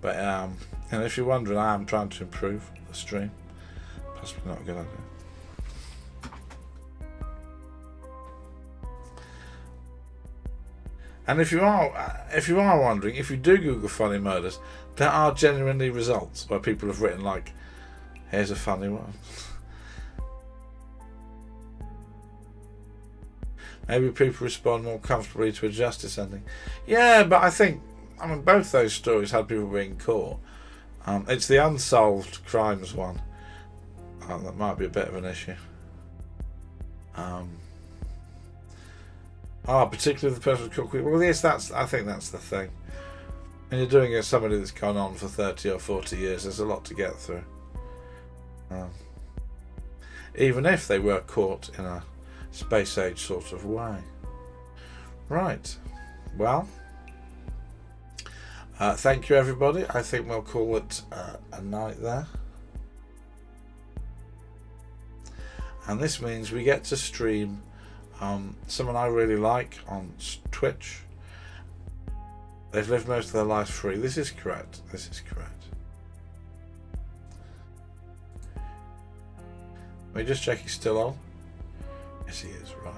But if you're wondering, I am trying to improve the stream. Possibly not a good idea. And if you are wondering, if you do Google funny murders, there are genuinely results where people have written like, "Here's a funny one." Maybe people respond more comfortably to a justice ending. Yeah, but I mean, both those stories had people being caught. It's the unsolved crimes one that might be a bit of an issue. Particularly the person with cookware. Well, yes, I think that's the thing. And you're doing it as somebody that's gone on for 30 or 40 years. There's a lot to get through. Even if they were caught in a space age sort of way. Right. Well, thank you everybody. I think we'll call it a night there. And this means we get to stream someone I really like on Twitch. They've lived most of their lives free. This is correct. Let me just check he's still on. Yes, he is, right.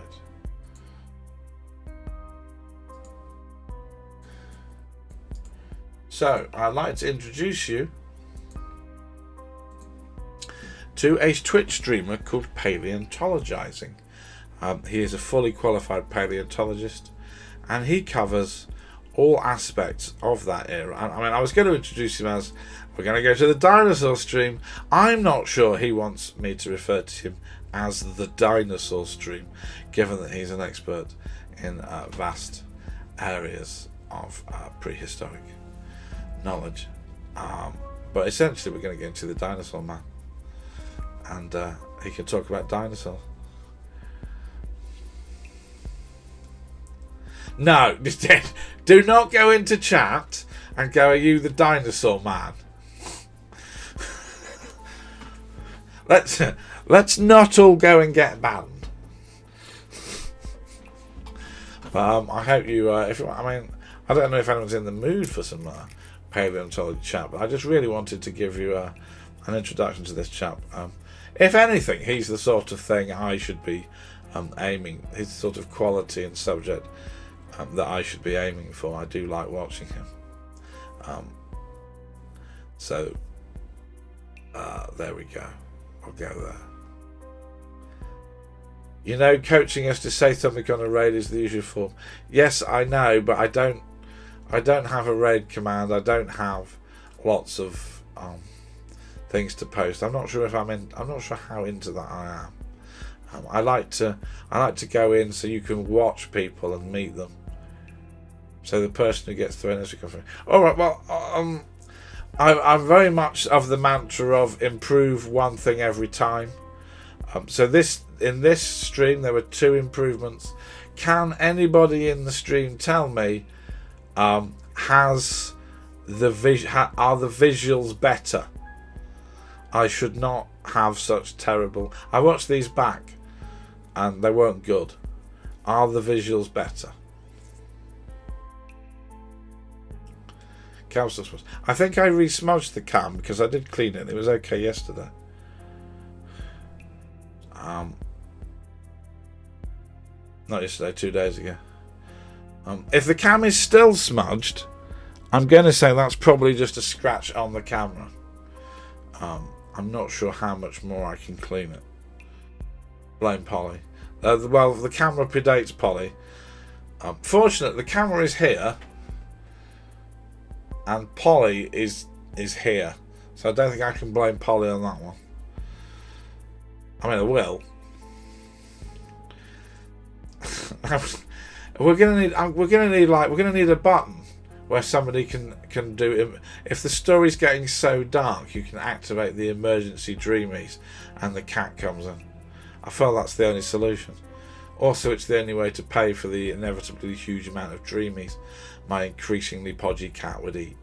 So, I'd like to introduce you to a Twitch streamer called Paleontologizing. He is a fully qualified paleontologist, and he covers all aspects of that era. I mean, I was going to introduce him as, we're going to go to the dinosaur stream. I'm not sure he wants me to refer to him as the dinosaur stream, given that he's an expert in vast areas of prehistoric knowledge. But essentially we're going to get into the dinosaur man, and he can talk about dinosaurs. No, do not go into chat and go, "Are you the dinosaur man?" let's not all go and get banned. I hope you. I don't know if anyone's in the mood for some paleontology chat, but I just really wanted to give you an introduction to this chap. If anything, he's the sort of thing I should be aiming. His sort of quality and subject that I should be aiming for. I do like watching him. So there we go. I'll go there. You know, coaching us to say something on a raid is the usual form. Yes, I know, but I don't have a raid command. I don't have lots of things to post. I'm not sure if I'm not sure how into that I am. I like to go in so you can watch people and meet them. So the person who gets thrown is recovery. All right. Well, I'm very much of the mantra of improve one thing every time. So in this stream there were 2 improvements. Can anybody in the stream tell me are the visuals better? I should not have such terrible. I watched these back and they weren't good. Are the visuals better? I think I re-smudged the cam because I did clean it. It was okay yesterday. Not yesterday, 2 days ago. If the cam is still smudged, I'm going to say that's probably just a scratch on the camera. I'm not sure how much more I can clean it. Blame Polly. Well, the camera predates Polly. Fortunately, the camera is here, and Polly is here, so I don't think I can blame Polly on that one. I mean, I will. We're gonna need a button where somebody can do it. If the story's getting so dark, you can activate the emergency dreamies, and the cat comes in. I feel that's the only solution. Also, it's the only way to pay for the inevitably huge amount of dreamies my increasingly podgy cat would eat.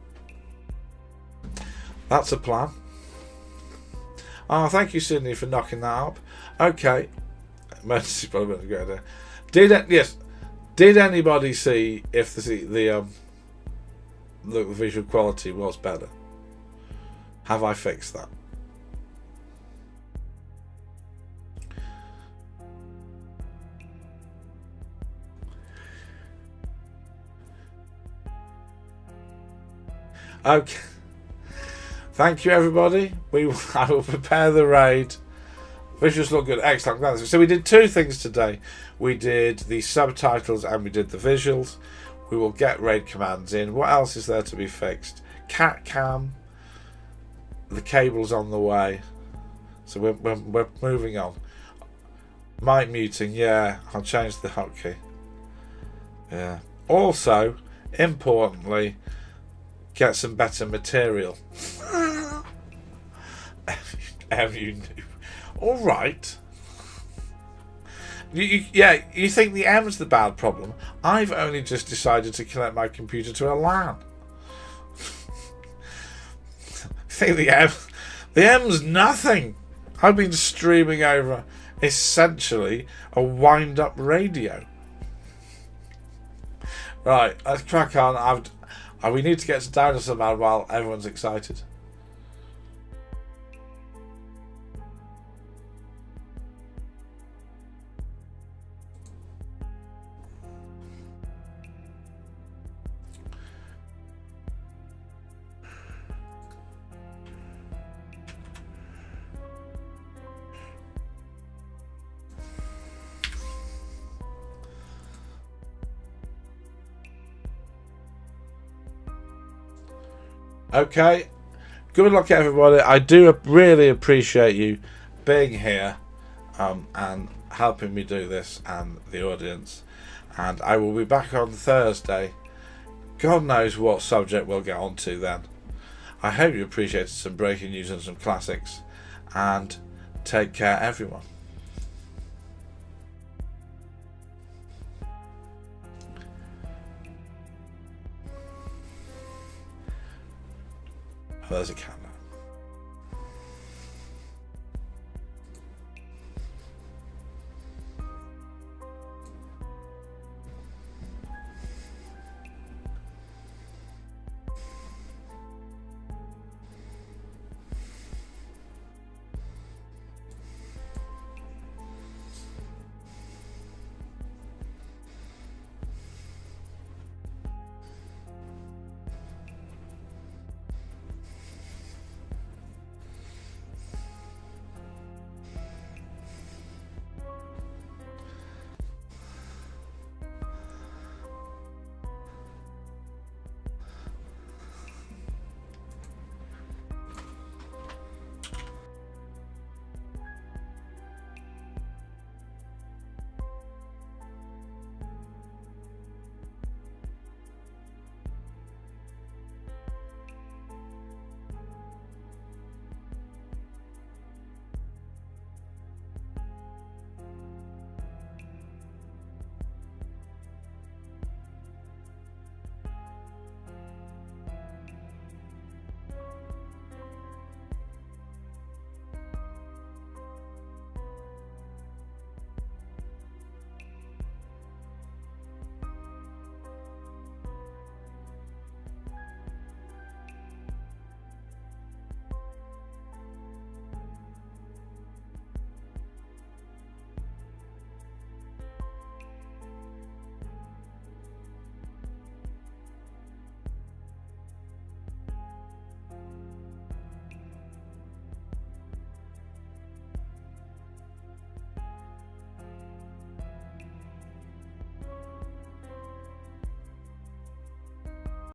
That's a plan. Oh, thank you, Sydney, for knocking that up. Okay. Emergency probably go there. Did anybody see if the visual quality was better? Have I fixed that? Okay. Thank you, everybody. I will prepare the raid. Visuals look good. Excellent. So we did 2 things today. We did the subtitles and we did the visuals. We will get raid commands in. What else is there to be fixed? Cat cam. The cable's on the way. So we're moving on. Mic muting. Yeah, I'll change the hotkey. Yeah. Also, importantly, get some better material. All right. You think the M's the bad problem? I've only just decided to connect my computer to a LAN. Think the M's nothing. I've been streaming over essentially a wind-up radio. Right, let's crack on. We need to get to Dinosaur Man while everyone's excited. Okay, good luck everybody. I do really appreciate you being here and helping me do this, and the audience, and I will be back on Thursday. God knows what subject we'll get onto then. I hope you appreciated some breaking news and some classics, and take care everyone. Oh, there's a camera.